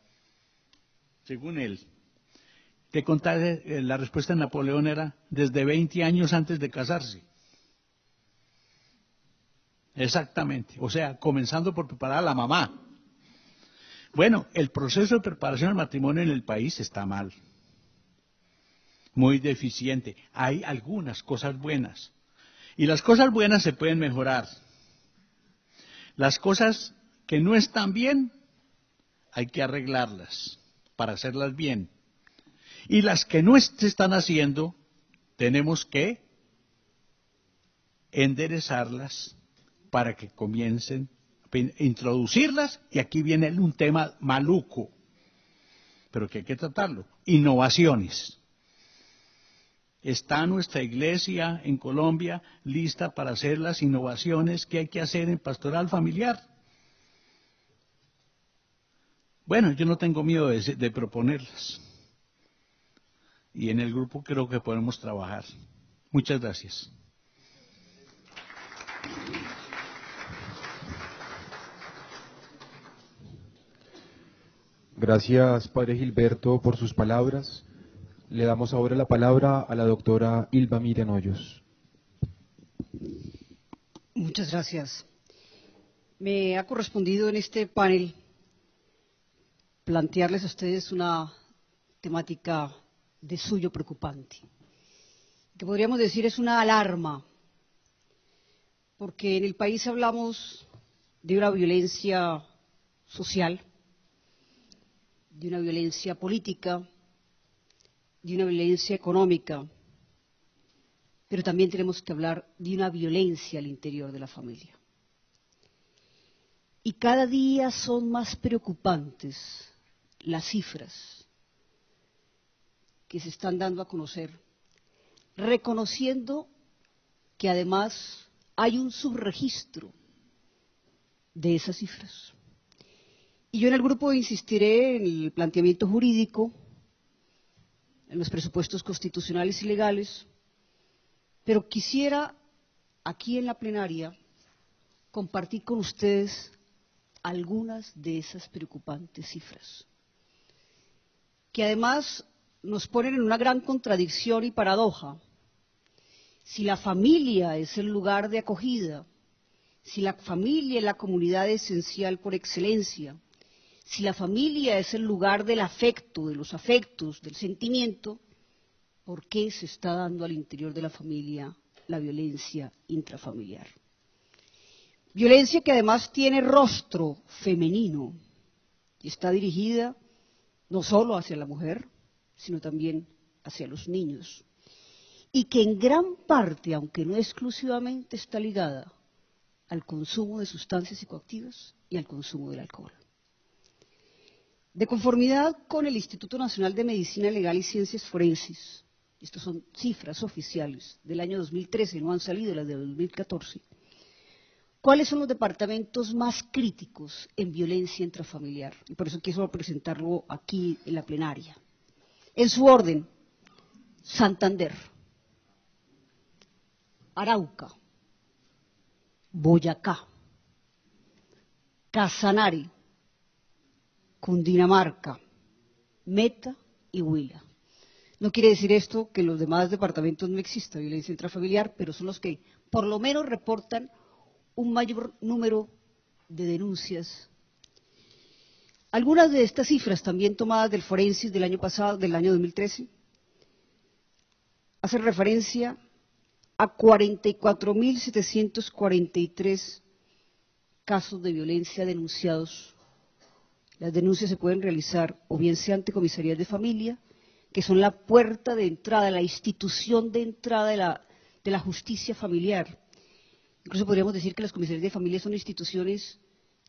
según él. La respuesta de Napoleón era desde 20 años antes de casarse. Exactamente, o sea, comenzando por preparar a la mamá. Bueno, el proceso de preparación al matrimonio en el país está mal. Muy deficiente. Hay algunas cosas buenas. Y las cosas buenas se pueden mejorar. Las cosas que no están bien, hay que arreglarlas para hacerlas bien. Y las que no se están haciendo, tenemos que enderezarlas para que comiencen a introducirlas. Y aquí viene un tema maluco, pero que hay que tratarlo. Innovaciones. ¿Está nuestra iglesia en Colombia lista para hacer las innovaciones que hay que hacer en pastoral familiar? Bueno, yo no tengo miedo de proponerlas. Y en el grupo creo que podemos trabajar. Muchas gracias. Gracias, Padre Gilberto, por sus palabras. Le damos ahora la palabra a la doctora Ilva Miriam Hoyos. Muchas gracias. Me ha correspondido en este panel plantearles a ustedes una temática de suyo preocupante, que podríamos decir es una alarma, porque en el país hablamos de una violencia social, de una violencia política, de una violencia económica, pero también tenemos que hablar de una violencia al interior de la familia. Y cada día son más preocupantes las cifras que se están dando a conocer, reconociendo que además hay un subregistro de esas cifras. Y yo en el grupo insistiré en el planteamiento jurídico, en los presupuestos constitucionales y legales, pero quisiera aquí en la plenaria compartir con ustedes algunas de esas preocupantes cifras, que además nos ponen en una gran contradicción y paradoja. Si la familia es el lugar de acogida, si la familia es la comunidad esencial por excelencia, si la familia es el lugar del afecto, de los afectos, del sentimiento, ¿por qué se está dando al interior de la familia la violencia intrafamiliar? Violencia que además tiene rostro femenino y está dirigida no solo hacia la mujer, sino también hacia los niños, y que en gran parte, aunque no exclusivamente, está ligada al consumo de sustancias psicoactivas y al consumo del alcohol. De conformidad con el Instituto Nacional de Medicina Legal y Ciencias Forenses, estas son cifras oficiales del año 2013, no han salido las de 2014, ¿cuáles son los departamentos más críticos en violencia intrafamiliar? Y por eso quiero presentarlo aquí en la plenaria. En su orden: Santander, Arauca, Boyacá, Casanare, Cundinamarca, Meta y Huila. No quiere decir esto que en los demás departamentos no exista violencia intrafamiliar, pero son los que por lo menos reportan un mayor número de denuncias. Algunas de estas cifras, también tomadas del Forensis del año pasado, del año 2013, hacen referencia a 44.743 casos de violencia denunciados. Las denuncias se pueden realizar o bien sea ante comisarías de familia, que son la puerta de entrada, la institución de entrada de la justicia familiar. Incluso podríamos decir que las comisarías de familia son instituciones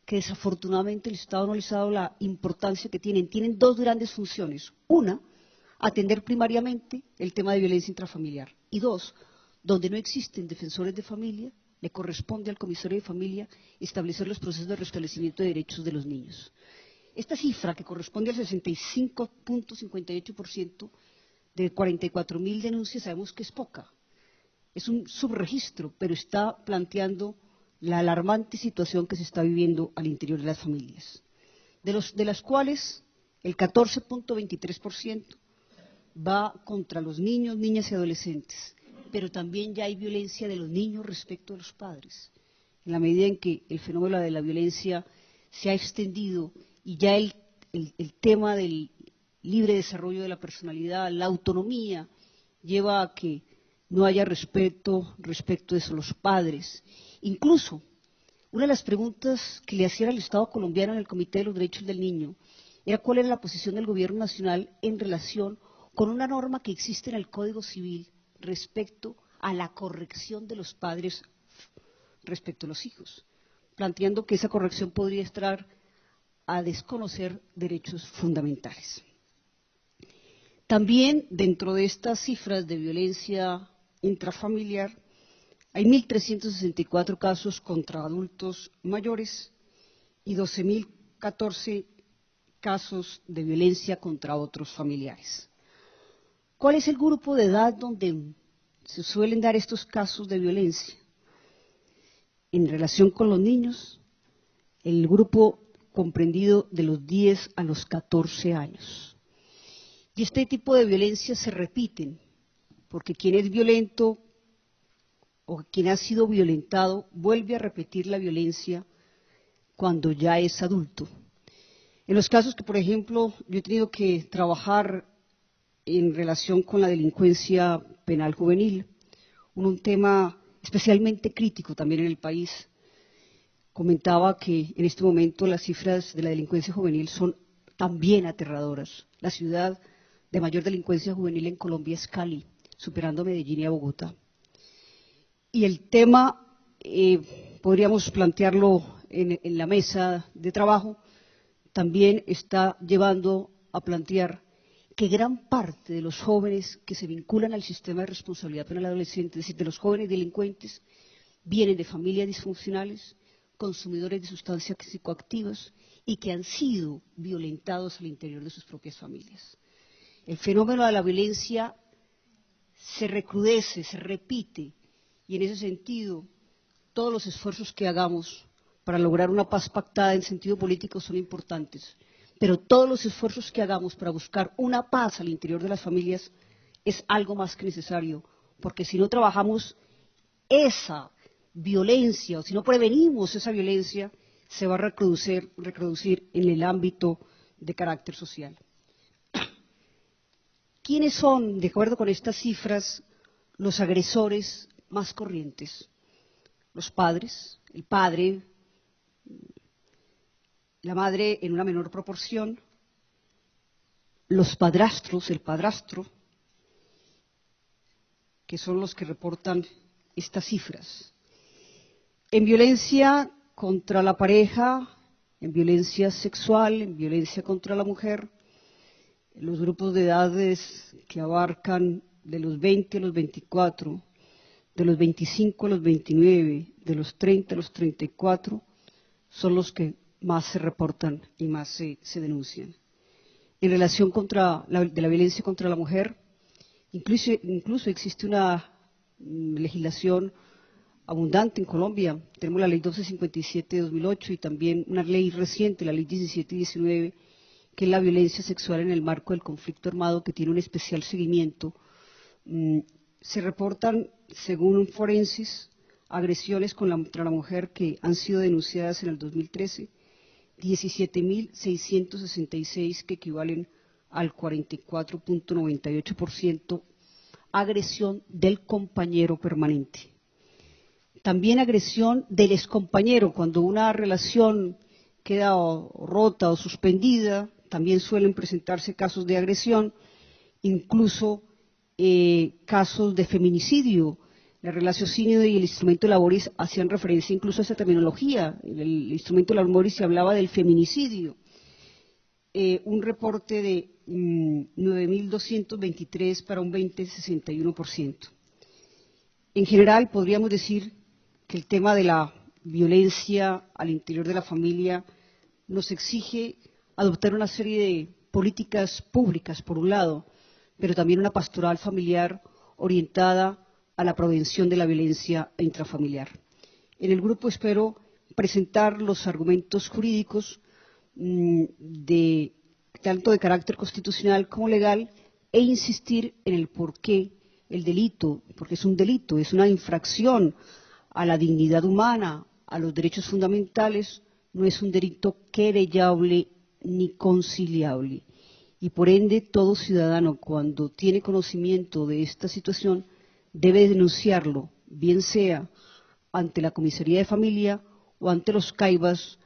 que desafortunadamente el Estado no les ha dado la importancia que tienen. Tienen dos grandes funciones. Una, atender primariamente el tema de violencia intrafamiliar. Y dos, donde no existen defensores de familia, le corresponde al comisario de familia establecer los procesos de restablecimiento de derechos de los niños. Esta cifra, que corresponde al 65.58% de 44.000 denuncias, sabemos que es poca. Es un subregistro, pero está planteando la alarmante situación que se está viviendo al interior de las familias, de las cuales el 14.23% va contra los niños, niñas y adolescentes, pero también ya hay violencia de los niños respecto a los padres, en la medida en que el fenómeno de la violencia se ha extendido y ya el tema del libre desarrollo de la personalidad, la autonomía, lleva a que no haya respeto respecto de eso, los padres. Incluso, una de las preguntas que le hacían al Estado colombiano en el Comité de los Derechos del Niño era cuál era la posición del Gobierno Nacional en relación con una norma que existe en el Código Civil respecto a la corrección de los padres respecto a los hijos, planteando que esa corrección podría estar a desconocer derechos fundamentales. También dentro de estas cifras de violencia intrafamiliar hay 1.364 casos contra adultos mayores y 12.014 casos de violencia contra otros familiares. ¿Cuál es el grupo de edad donde se suelen dar estos casos de violencia? En relación con los niños, el grupo comprendido de los 10 a los 14 años. Y este tipo de violencias se repiten, porque quien es violento o quien ha sido violentado vuelve a repetir la violencia cuando ya es adulto. En los casos que, por ejemplo, yo he tenido que trabajar en relación con la delincuencia penal juvenil, un tema especialmente crítico también en el país, comentaba que en este momento las cifras de la delincuencia juvenil son también aterradoras. La ciudad de mayor delincuencia juvenil en Colombia es Cali, superando a Medellín y a Bogotá. Y el tema, podríamos plantearlo en la mesa de trabajo, también está llevando a plantear que gran parte de los jóvenes que se vinculan al sistema de responsabilidad penal adolescente, es decir, de los jóvenes delincuentes, vienen de familias disfuncionales, consumidores de sustancias psicoactivas y que han sido violentados al interior de sus propias familias. El fenómeno de la violencia se recrudece, se repite, y en ese sentido todos los esfuerzos que hagamos para lograr una paz pactada en sentido político son importantes, pero todos los esfuerzos que hagamos para buscar una paz al interior de las familias es algo más que necesario, porque si no trabajamos esa violencia o si no prevenimos esa violencia, se va a reproducir en el ámbito de carácter social. ¿Quiénes son, de acuerdo con estas cifras, los agresores más corrientes? Los padres, el padre, la madre en una menor proporción, los padrastros, el padrastro, que son los que reportan estas cifras. En violencia contra la pareja, en violencia sexual, en violencia contra la mujer, en los grupos de edades que abarcan de los 20 a los 24, de los 25 a los 29, de los 30 a los 34, son los que más se reportan y más se denuncian. En relación de la violencia contra la mujer, incluso existe una legislación abundante en Colombia. Tenemos la ley 1257 de 2008 y también una ley reciente, la ley 1719, que es la violencia sexual en el marco del conflicto armado, que tiene un especial seguimiento. Se reportan, según Forensis, agresiones contra la mujer que han sido denunciadas en el 2013, 17.666, que equivalen al 44.98%, agresión del compañero permanente. También agresión del excompañero, cuando una relación queda rota o suspendida, también suelen presentarse casos de agresión, incluso casos de feminicidio. El raciocinio y el instrumento laboris hacían referencia incluso a esa terminología. En el instrumento laboris se hablaba del feminicidio. Un reporte de 9.223 para un 20,61%. En general, podríamos decir que el tema de la violencia al interior de la familia nos exige adoptar una serie de políticas públicas, por un lado, pero también una pastoral familiar orientada a la prevención de la violencia intrafamiliar. En el grupo espero presentar los argumentos jurídicos tanto de carácter constitucional como legal e insistir en el por qué el delito, porque es un delito, es una infracción a la dignidad humana, a los derechos fundamentales, no es un delito querellable ni conciliable. Y por ende, todo ciudadano, cuando tiene conocimiento de esta situación, debe denunciarlo, bien sea ante la Comisaría de Familia o ante los CAIBAS,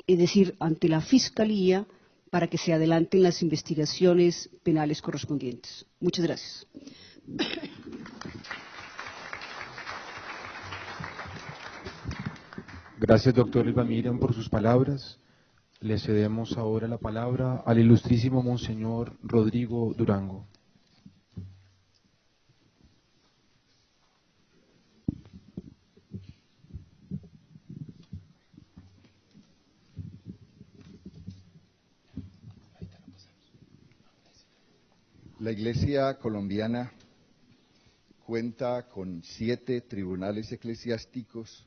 es decir, ante la Fiscalía, para que se adelanten las investigaciones penales correspondientes. Muchas gracias. Gracias, doctor Elba Miriam, por sus palabras. Le cedemos ahora la palabra al ilustrísimo Monseñor Rodrigo Durango. La Iglesia colombiana cuenta con 7 tribunales eclesiásticos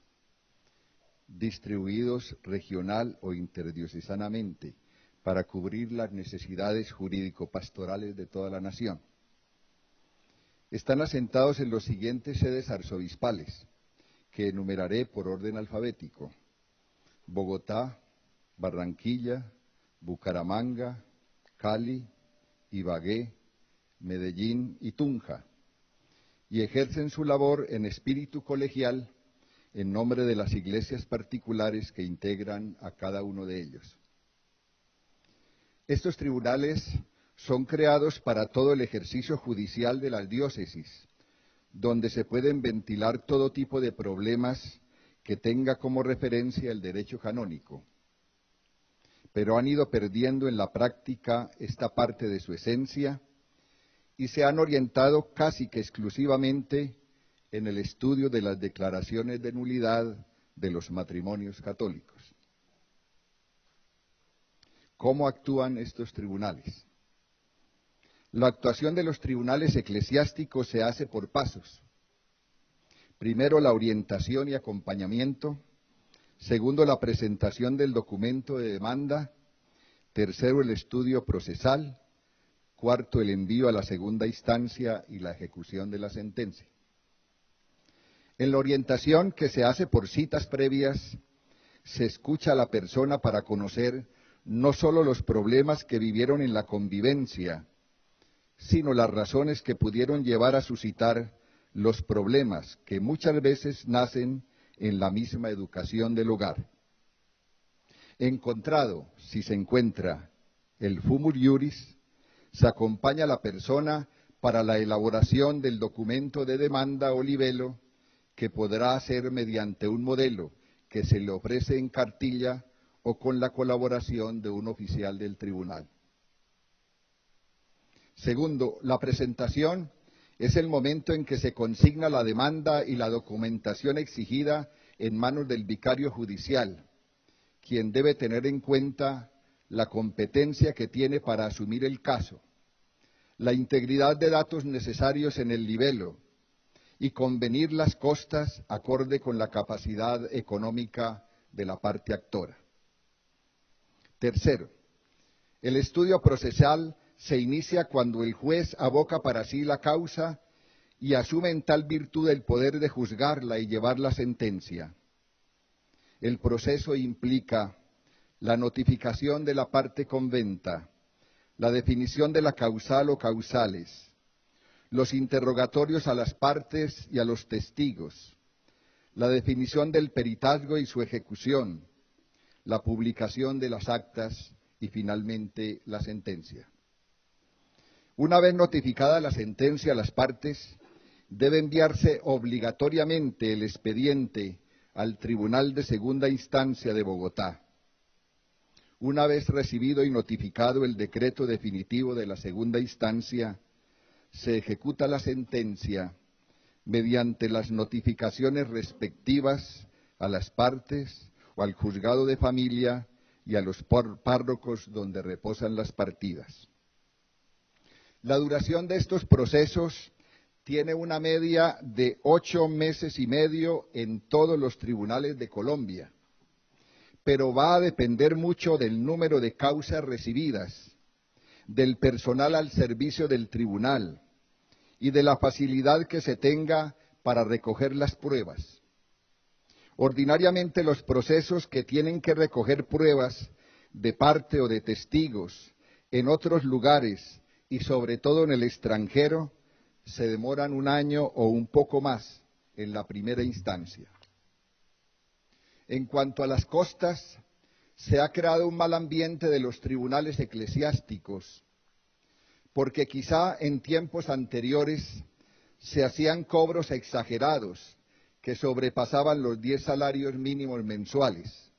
distribuidos regional o interdiocesanamente para cubrir las necesidades jurídico-pastorales de toda la nación. Están asentados en los siguientes sedes arzobispales, que enumeraré por orden alfabético: Bogotá, Barranquilla, Bucaramanga, Cali, Ibagué, Medellín y Tunja, y ejercen su labor en espíritu colegial en nombre de las iglesias particulares que integran a cada uno de ellos. Estos tribunales son creados para todo el ejercicio judicial de las diócesis, donde se pueden ventilar todo tipo de problemas que tenga como referencia el derecho canónico, pero han ido perdiendo en la práctica esta parte de su esencia y se han orientado casi que exclusivamente en el estudio de las declaraciones de nulidad de los matrimonios católicos. ¿Cómo actúan estos tribunales? La actuación de los tribunales eclesiásticos se hace por pasos. Primero, la orientación y acompañamiento. Segundo, la presentación del documento de demanda. Tercero, el estudio procesal. Cuarto, el envío a la segunda instancia y la ejecución de la sentencia. En la orientación, que se hace por citas previas, se escucha a la persona para conocer no solo los problemas que vivieron en la convivencia, sino las razones que pudieron llevar a suscitar los problemas que muchas veces nacen en la misma educación del hogar. Encontrado, si se encuentra, el fumur iuris, se acompaña a la persona para la elaboración del documento de demanda o libelo, que podrá hacer mediante un modelo que se le ofrece en cartilla o con la colaboración de un oficial del tribunal. Segundo, la presentación es el momento en que se consigna la demanda y la documentación exigida en manos del vicario judicial, quien debe tener en cuenta la competencia que tiene para asumir el caso, la integridad de datos necesarios en el libelo y convenir las costas acorde con la capacidad económica de la parte actora. Tercero, el estudio procesal se inicia cuando el juez aboca para sí la causa y asume en tal virtud el poder de juzgarla y llevar la sentencia. El proceso implica la notificación de la parte conventa, la definición de la causal o causales, los interrogatorios a las partes y a los testigos, la definición del peritazgo y su ejecución, la publicación de las actas y finalmente la sentencia. Una vez notificada la sentencia a las partes, debe enviarse obligatoriamente el expediente al Tribunal de Segunda Instancia de Bogotá. Una vez recibido y notificado el decreto definitivo de la segunda instancia, se ejecuta la sentencia mediante las notificaciones respectivas a las partes o al juzgado de familia y a los párrocos donde reposan las partidas. La duración de estos procesos tiene una media de 8 meses y medio en todos los tribunales de Colombia, pero va a depender mucho del número de causas recibidas, del personal al servicio del tribunal y de la facilidad que se tenga para recoger las pruebas. Ordinariamente los procesos que tienen que recoger pruebas de parte o de testigos en otros lugares y sobre todo en el extranjero se demoran 1 año o un poco más en la primera instancia. En cuanto a las costas, se ha creado un mal ambiente de los tribunales eclesiásticos, porque quizá en tiempos anteriores se hacían cobros exagerados que sobrepasaban los 10 salarios mínimos mensuales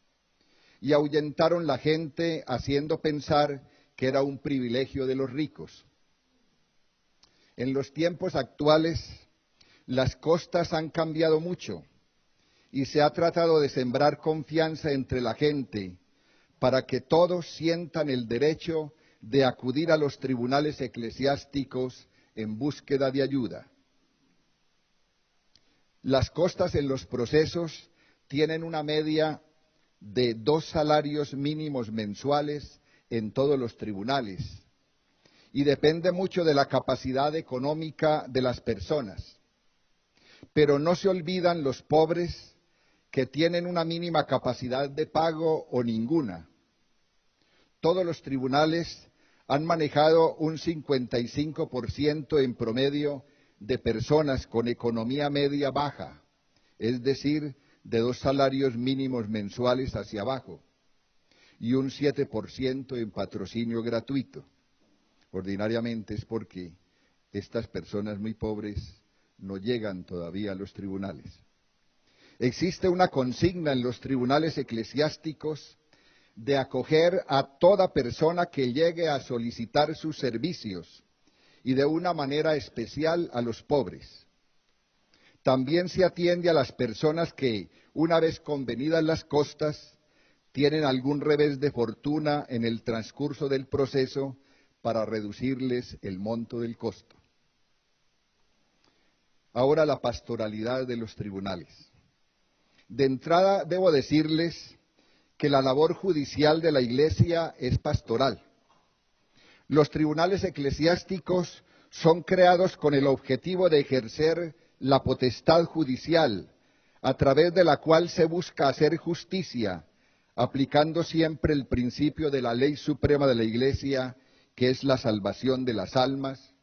y ahuyentaron la gente haciendo pensar que era un privilegio de los ricos. En los tiempos actuales, las costas han cambiado mucho y se ha tratado de sembrar confianza entre la gente para que todos sientan el derecho de acudir a los tribunales eclesiásticos en búsqueda de ayuda. Las costas en los procesos tienen una media de 2 salarios mínimos mensuales en todos los tribunales y depende mucho de la capacidad económica de las personas. Pero no se olvidan los pobres que tienen una mínima capacidad de pago o ninguna. Todos los tribunales han manejado un 55% en promedio de personas con economía media baja, es decir, de 2 salarios mínimos mensuales hacia abajo, y un 7% en patrocinio gratuito. Ordinariamente es porque estas personas muy pobres no llegan todavía a los tribunales. Existe una consigna en los tribunales eclesiásticos de acoger a toda persona que llegue a solicitar sus servicios y de una manera especial a los pobres. también se atiende a las personas que, una vez convenidas las costas, tienen algún revés de fortuna en el transcurso del proceso para reducirles el monto del costo. Ahora la pastoralidad de los tribunales. De entrada debo decirles que la labor judicial de la Iglesia es pastoral. Los tribunales eclesiásticos son creados con el objetivo de ejercer la potestad judicial, a través de la cual se busca hacer justicia, aplicando siempre el principio de la ley suprema de la Iglesia, que es la salvación de las almas,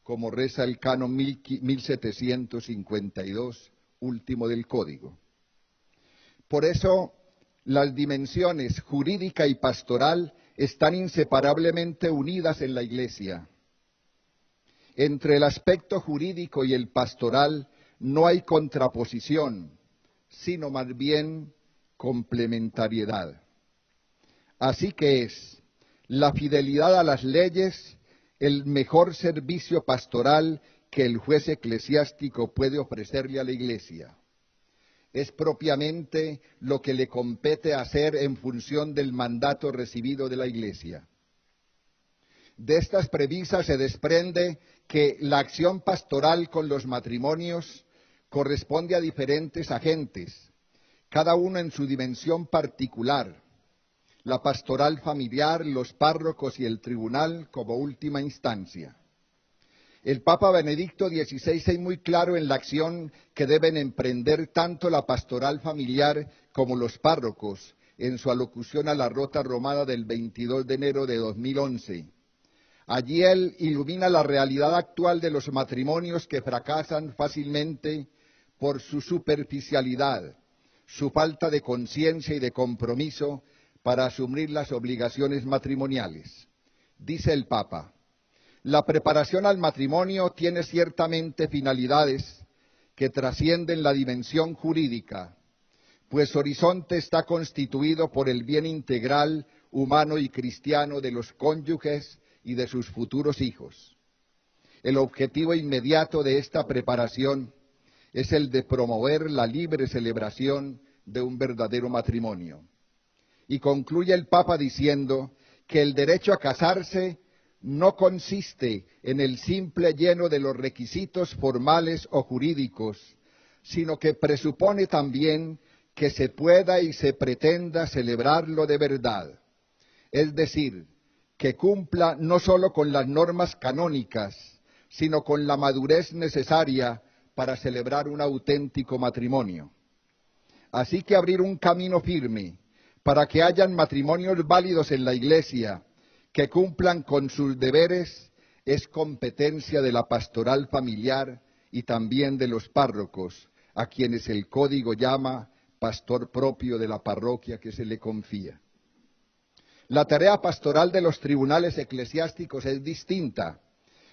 como reza el canon 1752, último del Código. Por eso, las dimensiones jurídica y pastoral están inseparablemente unidas en la Iglesia. Entre el aspecto jurídico y el pastoral no hay contraposición, sino más bien complementariedad. Así que es la fidelidad a las leyes el mejor servicio pastoral que el juez eclesiástico puede ofrecerle a la Iglesia. Es propiamente lo que le compete hacer en función del mandato recibido de la Iglesia. De estas premisas se desprende que la acción pastoral con los matrimonios corresponde a diferentes agentes, cada uno en su dimensión particular: la pastoral familiar, los párrocos y el tribunal como última instancia. El Papa Benedicto XVI es muy claro en la acción que deben emprender tanto la pastoral familiar como los párrocos en su alocución a la Rota Romana del 22 de enero de 2011. Allí él ilumina la realidad actual de los matrimonios que fracasan fácilmente por su superficialidad, su falta de conciencia y de compromiso para asumir las obligaciones matrimoniales. Dice el Papa: la preparación al matrimonio tiene ciertamente finalidades que trascienden la dimensión jurídica, pues su horizonte está constituido por el bien integral, humano y cristiano de los cónyuges y de sus futuros hijos. El objetivo inmediato de esta preparación es el de promover la libre celebración de un verdadero matrimonio. Y concluye el Papa diciendo que el derecho a casarse no consiste en el simple lleno de los requisitos formales o jurídicos, sino que presupone también que se pueda y se pretenda celebrarlo de verdad, es decir, que cumpla no solo con las normas canónicas, sino con la madurez necesaria para celebrar un auténtico matrimonio. Así que abrir un camino firme para que hayan matrimonios válidos en la Iglesia, que cumplan con sus deberes, es competencia de la pastoral familiar y también de los párrocos, a quienes el Código llama pastor propio de la parroquia que se le confía. La tarea pastoral de los tribunales eclesiásticos es distinta,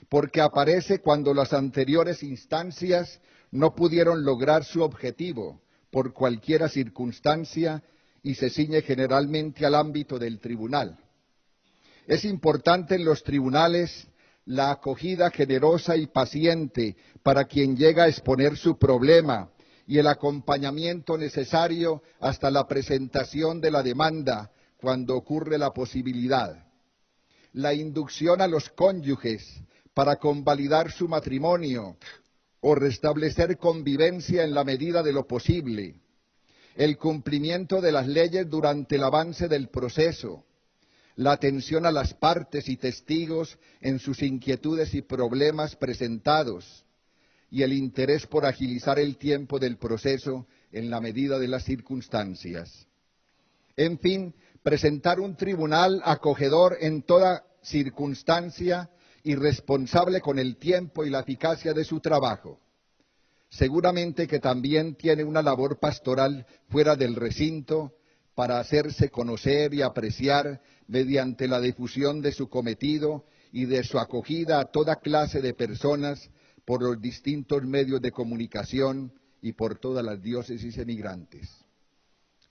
porque aparece cuando las anteriores instancias no pudieron lograr su objetivo por cualquiera circunstancia y se ciñe generalmente al ámbito del tribunal. Es importante en los tribunales la acogida generosa y paciente para quien llega a exponer su problema y el acompañamiento necesario hasta la presentación de la demanda cuando ocurre la posibilidad. La inducción a los cónyuges para convalidar su matrimonio o restablecer convivencia en la medida de lo posible. El cumplimiento de las leyes durante el avance del proceso. La atención a las partes y testigos en sus inquietudes y problemas presentados, y el interés por agilizar el tiempo del proceso en la medida de las circunstancias. En fin, presentar un tribunal acogedor en toda circunstancia y responsable con el tiempo y la eficacia de su trabajo. Seguramente que también tiene una labor pastoral fuera del recinto para hacerse conocer y apreciar mediante la difusión de su cometido y de su acogida a toda clase de personas por los distintos medios de comunicación y por todas las diócesis emigrantes.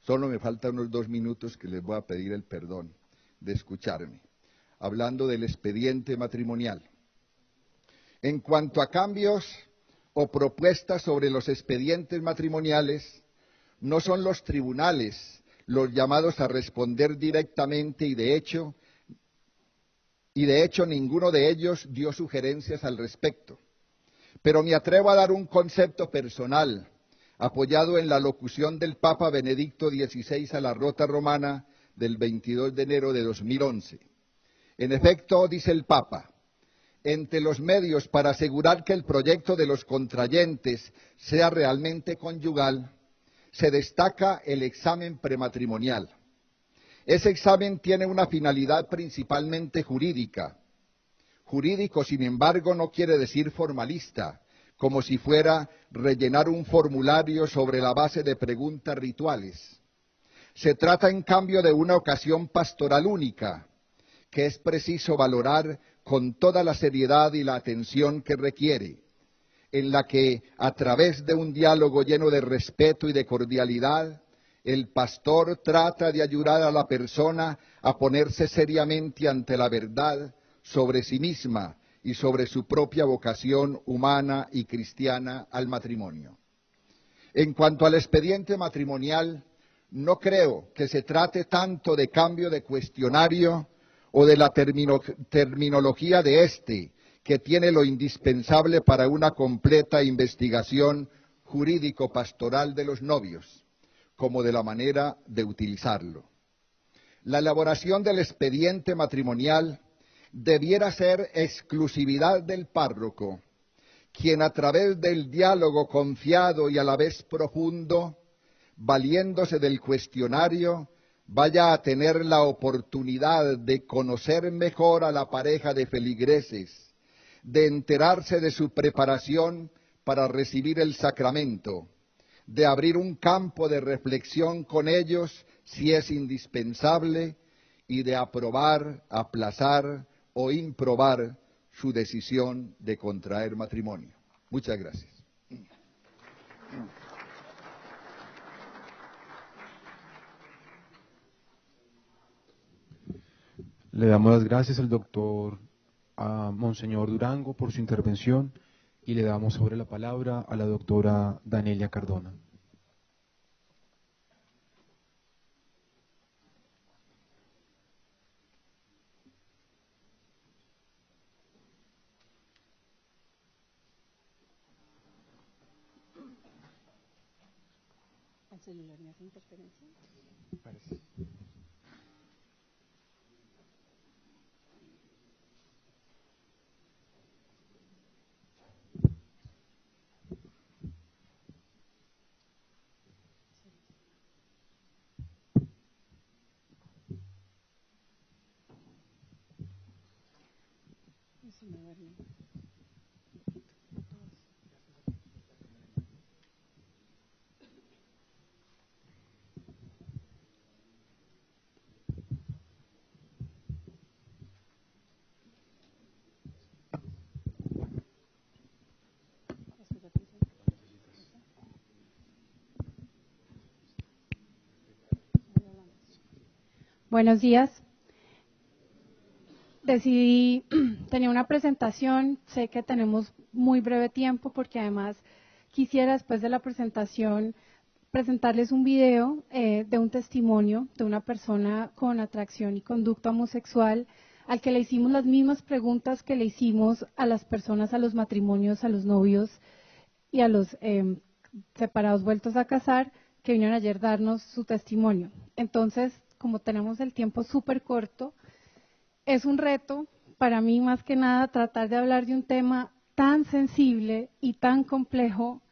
Solo me faltan unos 2 minutos que les voy a pedir el perdón de escucharme, hablando del expediente matrimonial. En cuanto a cambios, o propuestas sobre los expedientes matrimoniales, no son los tribunales los llamados a responder directamente y de hecho ninguno de ellos dio sugerencias al respecto. Pero me atrevo a dar un concepto personal, apoyado en la locución del Papa Benedicto XVI a la Rota Romana del 22 de enero de 2011. En efecto, dice el Papa, entre los medios para asegurar que el proyecto de los contrayentes sea realmente conyugal, se destaca el examen prematrimonial. Ese examen tiene una finalidad principalmente jurídica. Jurídico, sin embargo, no quiere decir formalista, como si fuera rellenar un formulario sobre la base de preguntas rituales. Se trata, en cambio, de una ocasión pastoral única, que es preciso valorar con toda la seriedad y la atención que requiere, en la que, a través de un diálogo lleno de respeto y de cordialidad, el pastor trata de ayudar a la persona a ponerse seriamente ante la verdad sobre sí misma y sobre su propia vocación humana y cristiana al matrimonio. En cuanto al expediente matrimonial, no creo que se trate tanto de cambio de cuestionario o de la terminología de este, que tiene lo indispensable para una completa investigación jurídico-pastoral de los novios, como de la manera de utilizarlo. La elaboración del expediente matrimonial debiera ser exclusividad del párroco, quien a través del diálogo confiado y a la vez profundo, valiéndose del cuestionario, vaya a tener la oportunidad de conocer mejor a la pareja de feligreses, de enterarse de su preparación para recibir el sacramento, de abrir un campo de reflexión con ellos si es indispensable y de aprobar, aplazar o improbar su decisión de contraer matrimonio. Muchas gracias. Le damos las gracias al doctor Monseñor Durango por su intervención y le damos sobre la palabra a la doctora Danelia Cardona. ¿El celular me hace interferencia? Parece. Buenos días. Decidí, tenía una presentación, sé que tenemos muy breve tiempo porque además quisiera después de la presentación presentarles un video de un testimonio de una persona con atracción y conducta homosexual al que le hicimos las mismas preguntas que le hicimos a las personas, a los matrimonios, a los novios y a los separados vueltos a casar que vinieron ayer a darnos su testimonio. Entonces, como tenemos el tiempo súper corto, es un reto para mí más que nada tratar de hablar de un tema tan sensible y tan complejo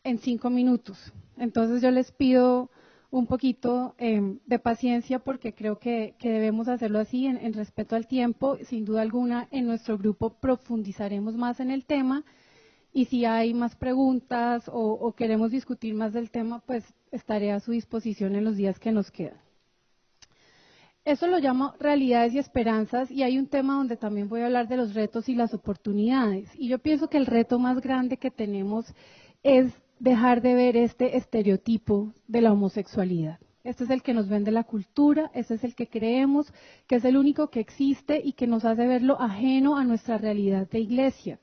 en 5 minutos. Entonces yo les pido un poquito de paciencia porque creo que debemos hacerlo así en respeto al tiempo. Sin duda alguna en nuestro grupo profundizaremos más en el tema y si hay más preguntas o queremos discutir más del tema, pues estaré a su disposición en los días que nos quedan. Eso lo llamo realidades y esperanzas y hay un tema donde también voy a hablar de los retos y las oportunidades. Y yo pienso que el reto más grande que tenemos es dejar de ver este estereotipo de la homosexualidad. Este es el que nos vende la cultura, este es el que creemos que es el único que existe y que nos hace verlo ajeno a nuestra realidad de iglesia.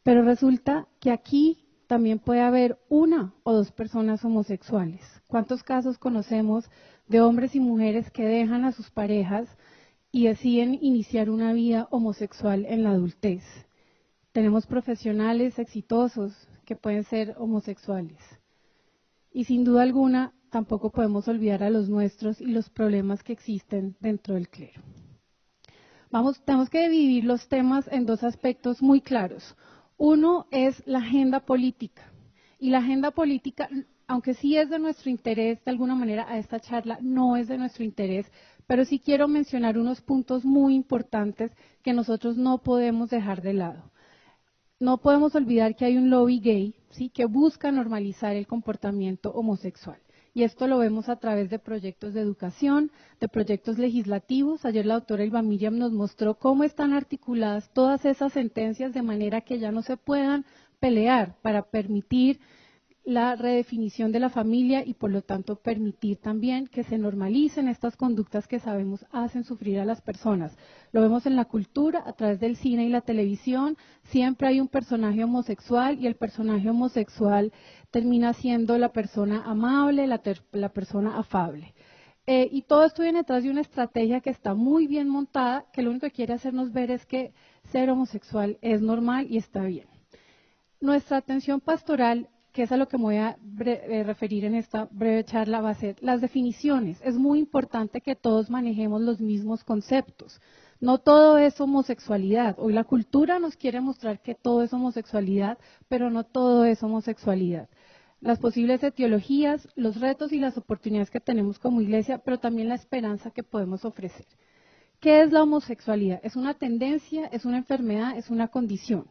Pero resulta que aquí también puede haber una o dos personas homosexuales. ¿Cuántos casos conocemos de hombres y mujeres que dejan a sus parejas y deciden iniciar una vida homosexual en la adultez? Tenemos profesionales exitosos que pueden ser homosexuales. Y sin duda alguna, tampoco podemos olvidar a los nuestros y los problemas que existen dentro del clero. Tenemos que dividir los temas en dos aspectos muy claros. Uno es la agenda política. Y la agenda política, aunque sí es de nuestro interés, de alguna manera, a esta charla, no es de nuestro interés, pero sí quiero mencionar unos puntos muy importantes que nosotros no podemos dejar de lado. No podemos olvidar que hay un lobby gay, ¿sí?, que busca normalizar el comportamiento homosexual. Y esto lo vemos a través de proyectos de educación, de proyectos legislativos. Ayer la doctora Ilva Miriam nos mostró cómo están articuladas todas esas sentencias de manera que ya no se puedan pelear para permitir la redefinición de la familia y por lo tanto permitir también que se normalicen estas conductas que sabemos hacen sufrir a las personas. Lo vemos en la cultura, a través del cine y la televisión, siempre hay un personaje homosexual y el personaje homosexual termina siendo la persona amable, la persona afable. Y todo esto viene detrás de una estrategia que está muy bien montada, que lo único que quiere hacernos ver es que ser homosexual es normal y está bien. Nuestra atención pastoral, que es a lo que me voy a referir en esta breve charla, va a ser las definiciones. Es muy importante que todos manejemos los mismos conceptos. No todo es homosexualidad. Hoy la cultura nos quiere mostrar que todo es homosexualidad, pero no todo es homosexualidad. Las posibles etiologías, los retos y las oportunidades que tenemos como iglesia, pero también la esperanza que podemos ofrecer. ¿Qué es la homosexualidad? ¿Es una tendencia? ¿Es una enfermedad? ¿Es una condición?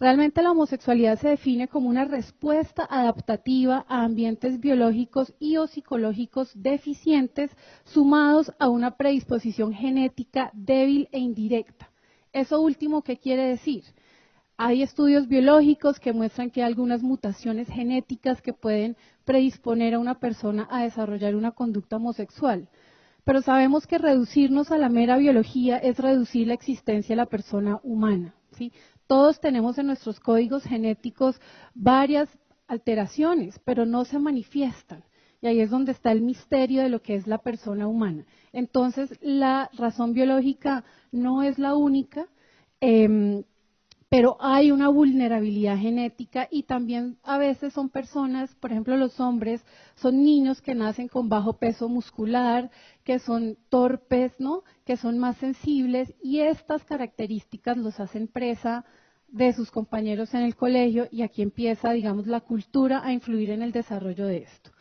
Realmente la homosexualidad se define como una respuesta adaptativa a ambientes biológicos y o psicológicos deficientes sumados a una predisposición genética débil e indirecta. ¿Eso último qué quiere decir? Hay estudios biológicos que muestran que hay algunas mutaciones genéticas que pueden predisponer a una persona a desarrollar una conducta homosexual. Pero sabemos que reducirnos a la mera biología es reducir la existencia de la persona humana, ¿sí? Todos tenemos en nuestros códigos genéticos varias alteraciones, pero no se manifiestan. Y ahí es donde está el misterio de lo que es la persona humana. Entonces, la razón biológica no es la única, pero hay una vulnerabilidad genética y también a veces son personas, por ejemplo los hombres, son niños que nacen con bajo peso muscular, que son torpes, ¿no?, que son más sensibles y estas características los hacen presa de sus compañeros en el colegio y aquí empieza, digamos, la cultura a influir en el desarrollo de esto.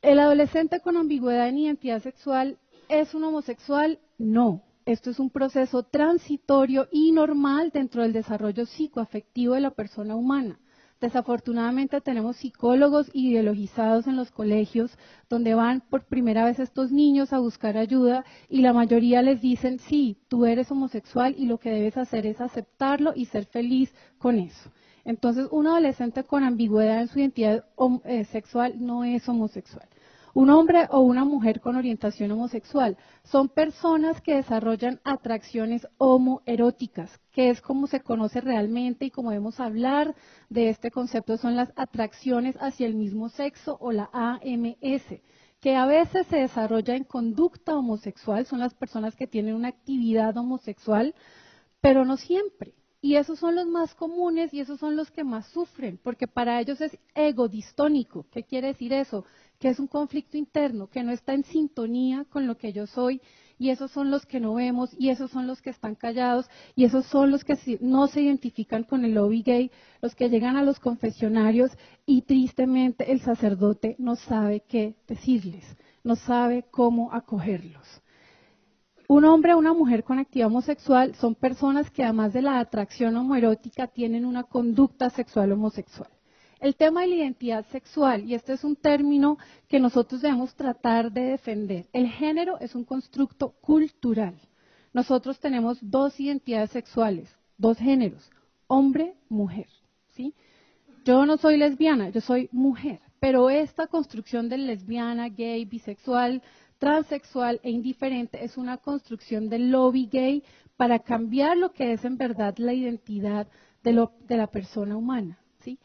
¿El adolescente con ambigüedad en identidad sexual es un homosexual? No. Esto es un proceso transitorio y normal dentro del desarrollo psicoafectivo de la persona humana. Desafortunadamente tenemos psicólogos ideologizados en los colegios donde van por primera vez estos niños a buscar ayuda y la mayoría les dicen, sí, tú eres homosexual y lo que debes hacer es aceptarlo y ser feliz con eso. Entonces, un adolescente con ambigüedad en su identidad sexual no es homosexual. Un hombre o una mujer con orientación homosexual son personas que desarrollan atracciones homoeróticas, que es como se conoce realmente y como debemos hablar de este concepto, son las atracciones hacia el mismo sexo o la AMS, que a veces se desarrolla en conducta homosexual, son las personas que tienen una actividad homosexual, pero no siempre. Y esos son los más comunes y esos son los que más sufren, porque para ellos es egodistónico. ¿Qué quiere decir eso? Que es un conflicto interno, que no está en sintonía con lo que yo soy, y esos son los que no vemos, y esos son los que están callados, y esos son los que no se identifican con el lobby gay, los que llegan a los confesionarios y tristemente el sacerdote no sabe qué decirles, no sabe cómo acogerlos. Un hombre o una mujer con actividad homosexual son personas que además de la atracción homoerótica tienen una conducta sexual homosexual. El tema de la identidad sexual, y este es un término que nosotros debemos tratar de defender. El género es un constructo cultural. Nosotros tenemos dos identidades sexuales, dos géneros, hombre, mujer, ¿sí? Yo no soy lesbiana, yo soy mujer, pero esta construcción de lesbiana, gay, bisexual, transexual e indiferente es una construcción del lobby gay para cambiar lo que es en verdad la identidad de la persona humana, ¿sí?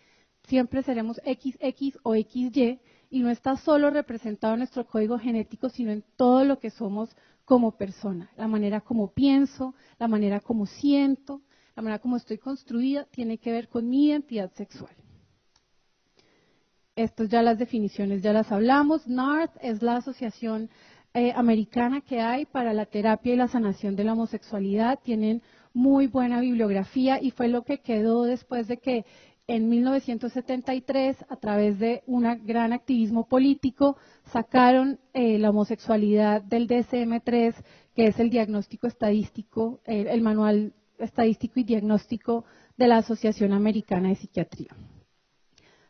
siempre seremos XX o XY, y no está solo representado en nuestro código genético, sino en todo lo que somos como persona. La manera como pienso, la manera como siento, la manera como estoy construida, tiene que ver con mi identidad sexual. Estas ya las definiciones ya las hablamos. NARTH es la asociación americana que hay para la terapia y la sanación de la homosexualidad. Tienen muy buena bibliografía y fue lo que quedó después de que en 1973, a través de un gran activismo político, sacaron la homosexualidad del DSM-3, que es el diagnóstico estadístico, el manual estadístico y diagnóstico de la Asociación Americana de Psiquiatría.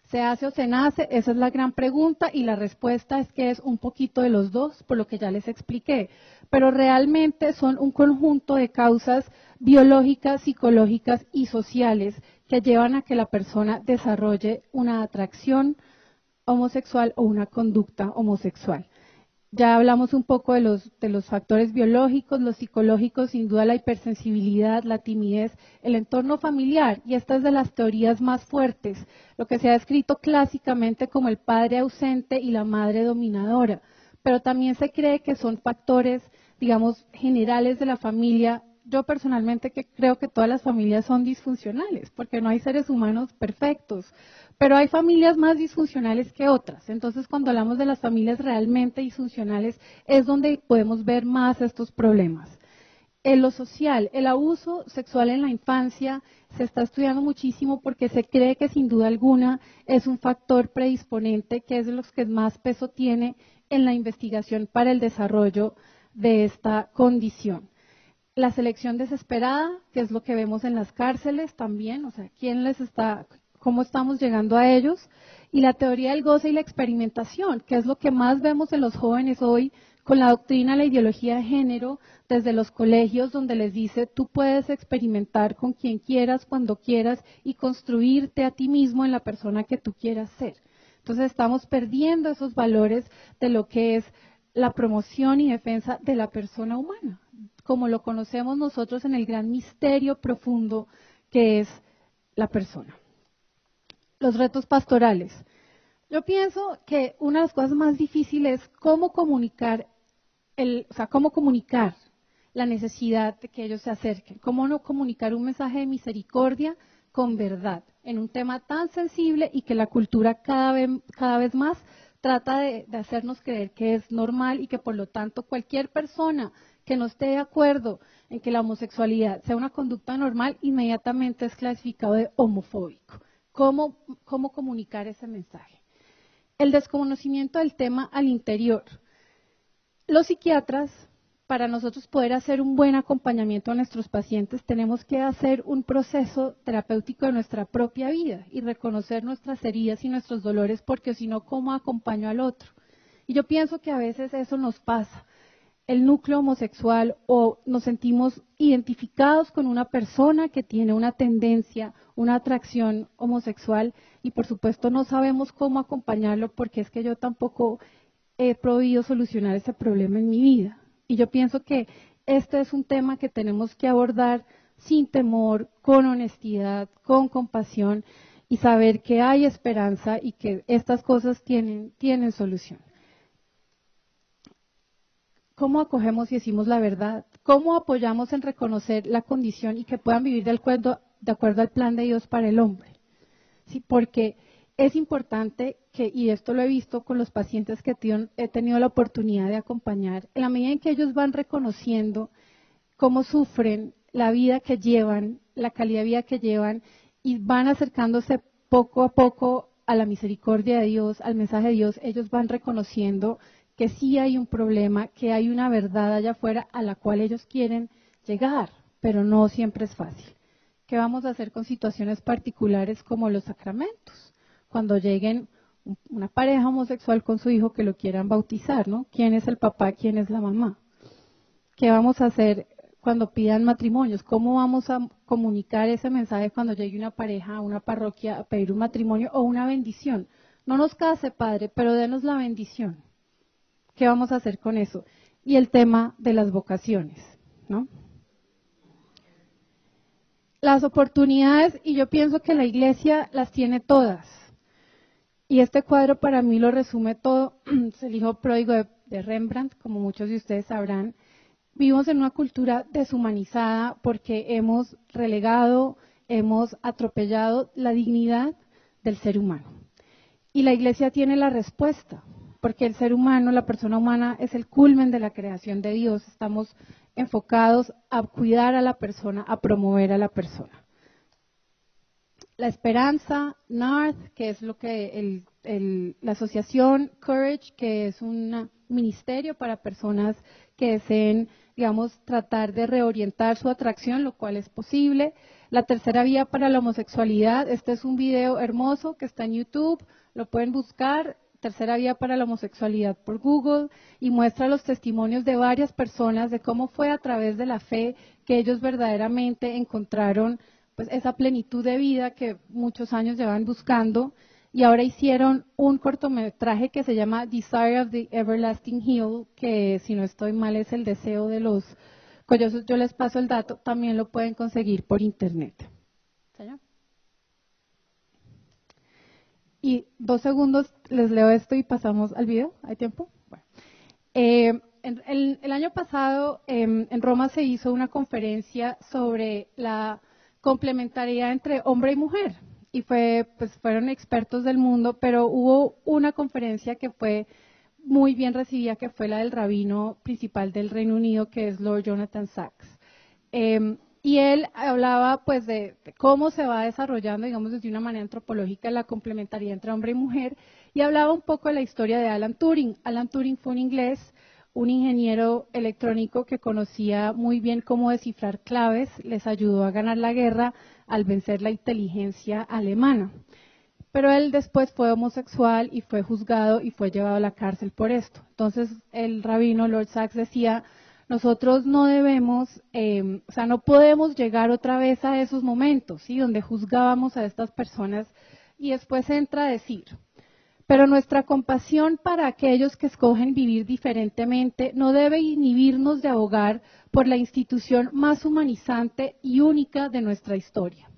¿Se hace o se nace? Esa es la gran pregunta y la respuesta es que es un poquito de los dos, por lo que ya les expliqué. Pero realmente son un conjunto de causas biológicas, psicológicas y sociales que llevan a que la persona desarrolle una atracción homosexual o una conducta homosexual. Ya hablamos un poco de los factores biológicos, los psicológicos, sin duda la hipersensibilidad, la timidez, el entorno familiar, y esta es de las teorías más fuertes, lo que se ha descrito clásicamente como el padre ausente y la madre dominadora, pero también se cree que son factores, digamos, generales de la familia. Yo personalmente creo que todas las familias son disfuncionales, porque no hay seres humanos perfectos, pero hay familias más disfuncionales que otras. Entonces, cuando hablamos de las familias realmente disfuncionales, es donde podemos ver más estos problemas. En lo social, el abuso sexual en la infancia se está estudiando muchísimo porque se cree que sin duda alguna es un factor predisponente que es de los que más peso tiene en la investigación para el desarrollo de esta condición. La selección desesperada, que es lo que vemos en las cárceles también, o sea, cómo estamos llegando a ellos, y la teoría del goce y la experimentación, que es lo que más vemos en los jóvenes hoy, con la doctrina, la ideología de género, desde los colegios donde les dice, tú puedes experimentar con quien quieras, cuando quieras, y construirte a ti mismo en la persona que tú quieras ser. Entonces estamos perdiendo esos valores de lo que es la promoción y defensa de la persona humana, como lo conocemos nosotros en el gran misterio profundo que es la persona. Los retos pastorales. Yo pienso que una de las cosas más difíciles es cómo comunicar la necesidad de que ellos se acerquen, cómo no comunicar un mensaje de misericordia con verdad en un tema tan sensible y que la cultura cada vez más trata de hacernos creer que es normal y que por lo tanto cualquier persona que no esté de acuerdo en que la homosexualidad sea una conducta normal inmediatamente es clasificado de homofóbico. ¿Cómo comunicar ese mensaje? El desconocimiento del tema al interior. Los psiquiatras, para nosotros poder hacer un buen acompañamiento a nuestros pacientes, tenemos que hacer un proceso terapéutico de nuestra propia vida y reconocer nuestras heridas y nuestros dolores, porque si no, ¿cómo acompaño al otro? Y yo pienso que a veces eso nos pasa. El núcleo homosexual o nos sentimos identificados con una persona que tiene una tendencia, una atracción homosexual y por supuesto no sabemos cómo acompañarlo porque es que yo tampoco he podido solucionar ese problema en mi vida. Y yo pienso que este es un tema que tenemos que abordar sin temor, con honestidad, con compasión y saber que hay esperanza y que estas cosas tienen solución. ¿Cómo acogemos y decimos la verdad? ¿Cómo apoyamos en reconocer la condición y que puedan vivir de acuerdo al plan de Dios para el hombre? Sí, porque es importante que, y esto lo he visto con los pacientes que he tenido la oportunidad de acompañar, en la medida en que ellos van reconociendo cómo sufren, la vida que llevan, la calidad de vida que llevan, y van acercándose poco a poco a la misericordia de Dios, al mensaje de Dios, ellos van reconociendo que sí hay un problema, que hay una verdad allá afuera a la cual ellos quieren llegar, pero no siempre es fácil. ¿Qué vamos a hacer con situaciones particulares como los sacramentos? Cuando lleguen una pareja homosexual con su hijo que lo quieran bautizar, ¿no? ¿Quién es el papá, quién es la mamá? ¿Qué vamos a hacer cuando pidan matrimonios? ¿Cómo vamos a comunicar ese mensaje cuando llegue una pareja a una parroquia a pedir un matrimonio o una bendición? No nos case, padre, pero denos la bendición. ¿Qué vamos a hacer con eso? Y el tema de las vocaciones, ¿no? Las oportunidades, y yo pienso que la iglesia las tiene todas. Y este cuadro para mí lo resume todo. Es el hijo pródigo de Rembrandt, como muchos de ustedes sabrán. Vivimos en una cultura deshumanizada porque hemos relegado, hemos atropellado la dignidad del ser humano. Y la Iglesia tiene la respuesta, porque el ser humano, la persona humana, es el culmen de la creación de Dios. Estamos enfocados a cuidar a la persona, a promover a la persona. La esperanza, NARTH, que es lo que la asociación Courage, que es un ministerio para personas que deseen, digamos, tratar de reorientar su atracción, lo cual es posible. La tercera vía para la homosexualidad, este es un video hermoso que está en YouTube, lo pueden buscar, tercera vía para la homosexualidad por Google, y muestra los testimonios de varias personas de cómo fue a través de la fe que ellos verdaderamente encontraron pues esa plenitud de vida que muchos años llevan buscando, y ahora hicieron un cortometraje que se llama Desire of the Everlasting Hill, que si no estoy mal es el deseo de los collozos. Yo les paso el dato, también lo pueden conseguir por internet. ¿Señor? Y 2 segundos les leo esto y pasamos al video. ¿Hay tiempo? Bueno. El año pasado en Roma se hizo una conferencia sobre la complementariedad entre hombre y mujer, y fueron expertos del mundo, pero hubo una conferencia que fue muy bien recibida, que fue la del rabino principal del Reino Unido, que es Lord Jonathan Sacks. Y él hablaba pues de cómo se va desarrollando, digamos, desde una manera antropológica la complementariedad entre hombre y mujer, y hablaba un poco de la historia de Alan Turing. Alan Turing fue un inglés, un ingeniero electrónico que conocía muy bien cómo descifrar claves, les ayudó a ganar la guerra al vencer la inteligencia alemana. Pero él después fue homosexual y fue juzgado y fue llevado a la cárcel por esto. Entonces el rabino Lord Sacks decía, nosotros no debemos, no podemos llegar otra vez a esos momentos, ¿sí? Donde juzgábamos a estas personas, y después entra a decir, pero nuestra compasión para aquellos que escogen vivir diferentemente no debe inhibirnos de abogar por la institución más humanizante y única de nuestra historia.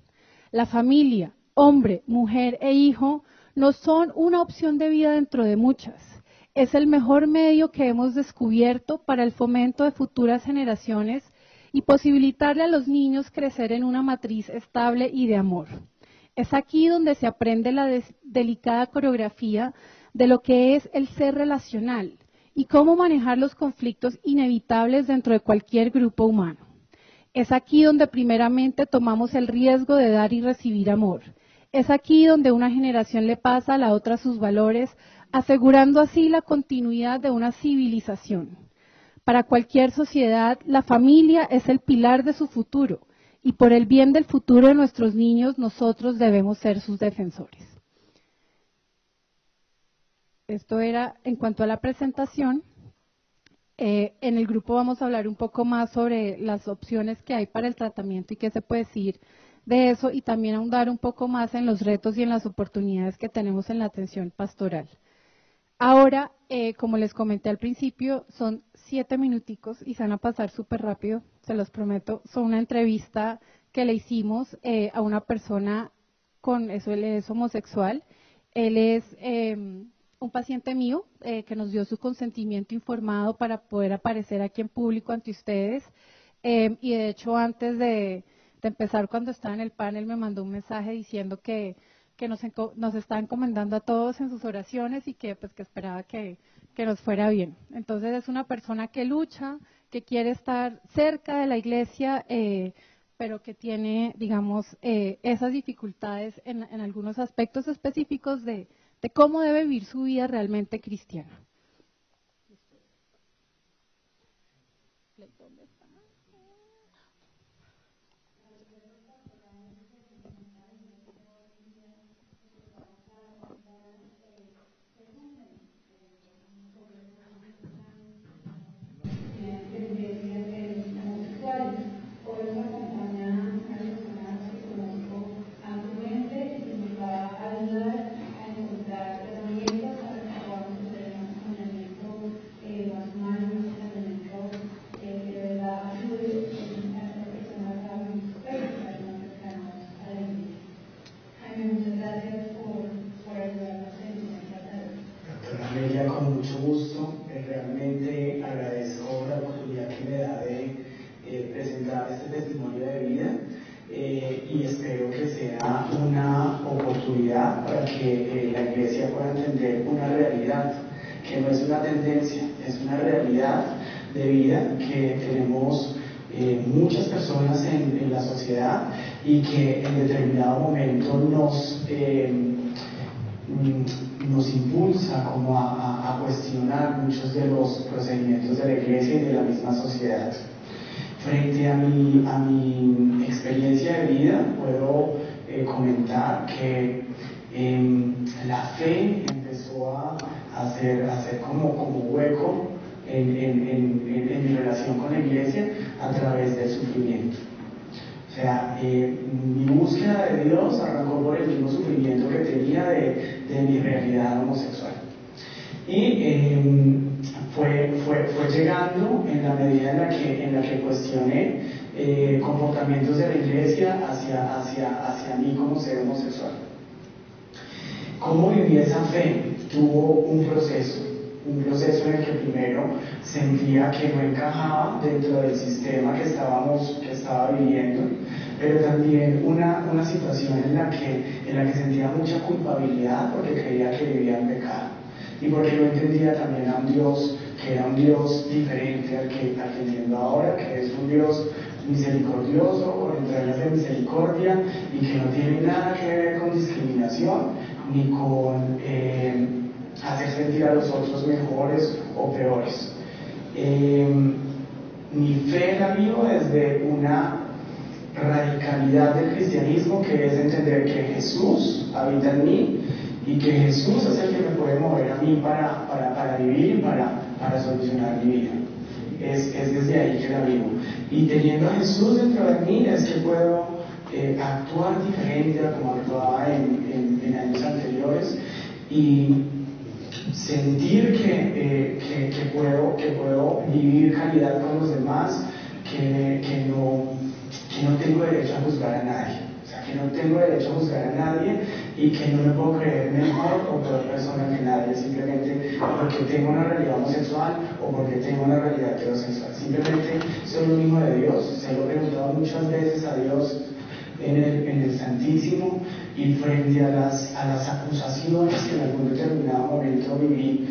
La familia, hombre, mujer e hijo, no son una opción de vida dentro de muchas. Es el mejor medio que hemos descubierto para el fomento de futuras generaciones y posibilitarle a los niños crecer en una matriz estable y de amor. Es aquí donde se aprende la delicada coreografía de lo que es el ser relacional y cómo manejar los conflictos inevitables dentro de cualquier grupo humano. Es aquí donde primeramente tomamos el riesgo de dar y recibir amor. Es aquí donde una generación le pasa a la otra sus valores, asegurando así la continuidad de una civilización. Para cualquier sociedad, la familia es el pilar de su futuro. Y por el bien del futuro de nuestros niños, nosotros debemos ser sus defensores. Esto era en cuanto a la presentación. En el grupo vamos a hablar un poco más sobre las opciones que hay para el tratamiento y qué se puede decir de eso, y también ahondar un poco más en los retos y en las oportunidades que tenemos en la atención pastoral. Ahora, como les comenté al principio, son 7 minuticos y se van a pasar súper rápido, se los prometo. Son una entrevista que le hicimos a una persona con eso, él es homosexual. Él es un paciente mío que nos dio su consentimiento informado para poder aparecer aquí en público ante ustedes. Y de hecho, antes de empezar, cuando estaba en el panel, me mandó un mensaje diciendo que nos está encomendando a todos en sus oraciones y que esperaba que nos fuera bien. Entonces es una persona que lucha, que quiere estar cerca de la iglesia, pero que tiene, digamos, esas dificultades en algunos aspectos específicos de cómo debe vivir su vida realmente cristiana. y espero que sea una oportunidad para que la Iglesia pueda entender una realidad, que no es una tendencia, es una realidad de vida que tenemos muchas personas en la sociedad y que en determinado momento nos impulsa como a cuestionar muchos de los procedimientos de la Iglesia y de la misma sociedad. Frente a mi experiencia de vida, puedo comentar que la fe empezó a hacer como hueco en mi relación con la Iglesia a través del sufrimiento. O sea, mi búsqueda de Dios arrancó por el mismo sufrimiento que tenía de mi realidad homosexual. Y fue llegando en la medida en la que cuestioné comportamientos de la Iglesia hacia mí como ser homosexual. ¿Cómo viví esa fe? Tuvo un proceso en el que primero sentía que no encajaba dentro del sistema que estaba viviendo, pero también una situación en la que sentía mucha culpabilidad porque creía que vivía en pecado y porque no entendía también a un Dios que era un Dios diferente al que entiendo ahora, que es un Dios misericordioso, con entrañas de misericordia y que no tiene nada que ver con discriminación ni con hacer sentir a los otros mejores o peores. Mi fe la vivo desde una radicalidad del cristianismo, que es entender que Jesús habita en mí y que Jesús es el que me puede mover a mí para vivir y para solucionar mi vida. Es desde ahí que la vivo. Y teniendo a Jesús dentro de mí es que puedo actuar diferente a como actuaba en años anteriores y sentir que puedo vivir calidad con los demás, que no tengo derecho a juzgar a nadie. O sea, que no tengo derecho a juzgar a nadie y que no me puedo creer mejor o peor persona que nadie simplemente porque tengo una realidad homosexual o porque tengo una realidad heterosexual. Simplemente soy un hijo de Dios. Se lo he preguntado muchas veces a Dios en el Santísimo, y frente a las acusaciones que en algún determinado momento viví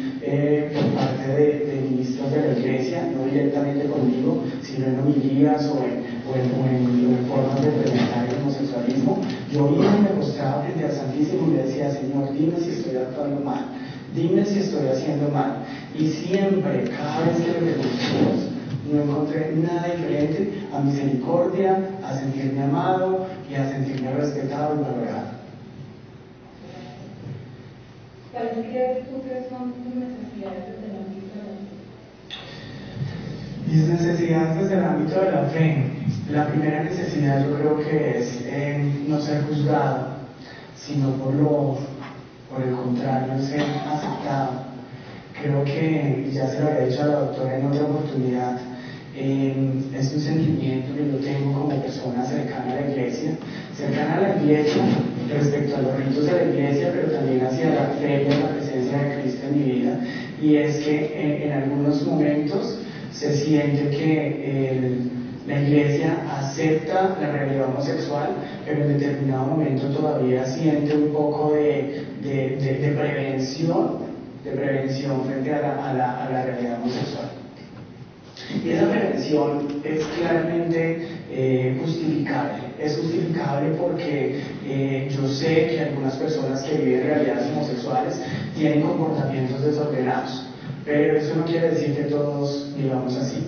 por parte de ministros de la Iglesia, no directamente conmigo, sino en homilías o en formas de presentar el homosexualismo, yo iba y me postraba frente al Santísimo y le decía: Señor, dime si estoy actuando mal, dime si estoy haciendo mal. Y siempre, cada vez que le pregunté a Dios, no encontré nada diferente a misericordia, a sentirme amado y a sentirme respetado y valorado. ¿Cuáles crees tú que son tus necesidades desde el ámbito de la fe? Mis necesidades desde el ámbito de la fe. La primera necesidad yo creo que es no ser juzgado, sino por el contrario, ser aceptado. Creo que, ya se lo había dicho a la doctora en otra oportunidad, es un sentimiento que yo tengo como persona cercana a la Iglesia respecto a los ritos de la Iglesia, pero también hacia la fe y la presencia de Cristo en mi vida, y es que en algunos momentos se siente que la Iglesia acepta la realidad homosexual, pero en determinado momento todavía siente un poco de prevención frente a la realidad homosexual. Y esa prevención es claramente justificable. Es justificable porque yo sé que algunas personas que viven realidades homosexuales tienen comportamientos desordenados, pero eso no quiere decir que todos vivamos así.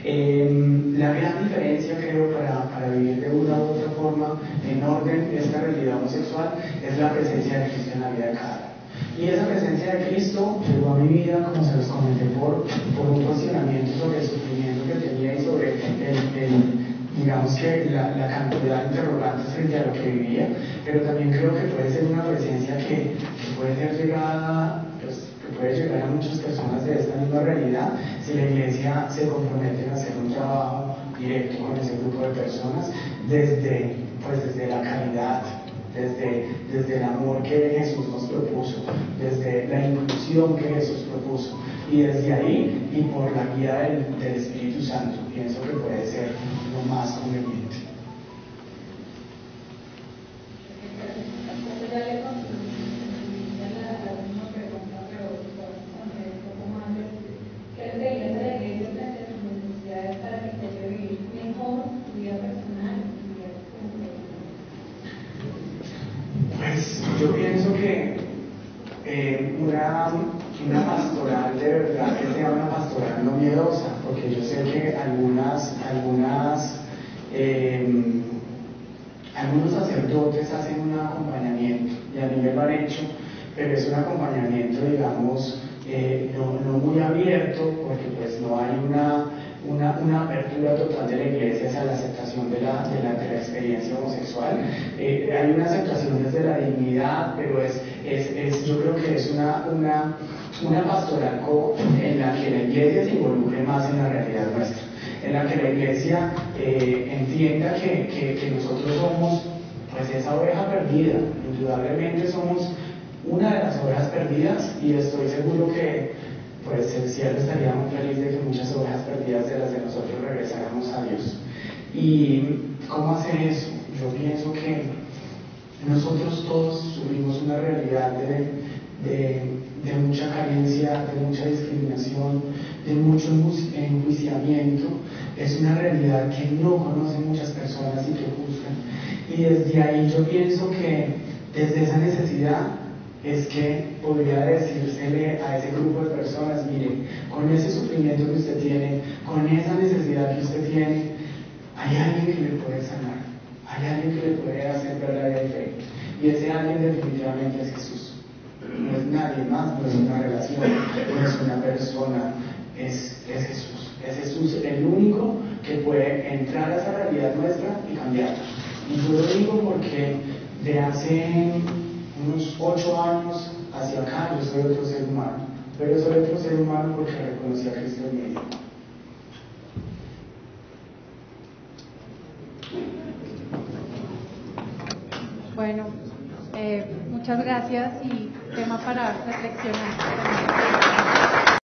La gran diferencia, creo, para vivir de una u otra forma en orden esta realidad homosexual es la presencia de Cristo en la vida de cada uno. Y esa presencia de Cristo llegó a mi vida, como se los comenté, por un cuestionamiento sobre el sufrimiento que tenía y sobre digamos que la cantidad de interrogantes frente a lo que vivía, pero también creo que puede ser una presencia que puede ser llegada, pues, que puede llegar a muchas personas de esta misma realidad si la Iglesia se compromete a hacer un trabajo directo con ese grupo de personas desde la caridad, desde el amor que Jesús nos propuso, desde la inclusión que Jesús propuso, y desde ahí y por la guía del Espíritu Santo. Pienso que puede ser lo más conveniente. pues yo pienso que una pastoral de verdad que sea una pastoral no miedosa, porque yo sé que algunos sacerdotes hacen un acompañamiento, y a mí me lo han hecho, pero es un acompañamiento, digamos, no muy abierto, porque pues no hay una apertura total de la iglesia hacia la aceptación de la experiencia homosexual. Hay una aceptación desde la dignidad, pero yo creo que es una pastoral en la que la iglesia se involucre más en la realidad nuestra, en la que la iglesia entienda que nosotros somos pues esa oveja perdida. Indudablemente somos una de las ovejas perdidas, y estoy seguro que pues el cielo estaría muy feliz de que muchas ovejas perdidas de las de nosotros regresáramos a Dios. ¿Y cómo hacer eso? Yo pienso que nosotros todos sufrimos una realidad de mucha carencia, de mucha discriminación, de mucho enjuiciamiento. Es una realidad que no conocen muchas personas y que juzgan. Y desde ahí yo pienso que desde esa necesidad es que podría decírsele a ese grupo de personas: mire, con ese sufrimiento que usted tiene, con esa necesidad que usted tiene, hay alguien que le puede sanar, hay alguien que le puede hacer verdadera fe, y ese alguien definitivamente es Jesús. No es nadie más, no es una relación, no es una persona, es Jesús. Es Jesús el único que puede entrar a esa realidad nuestra y cambiarla. Y yo lo digo porque de hace unos 8 años hacia acá yo soy otro ser humano, pero soy otro ser humano porque reconocí a Cristo en mi vida. Bueno, muchas gracias, y tema para reflexionar.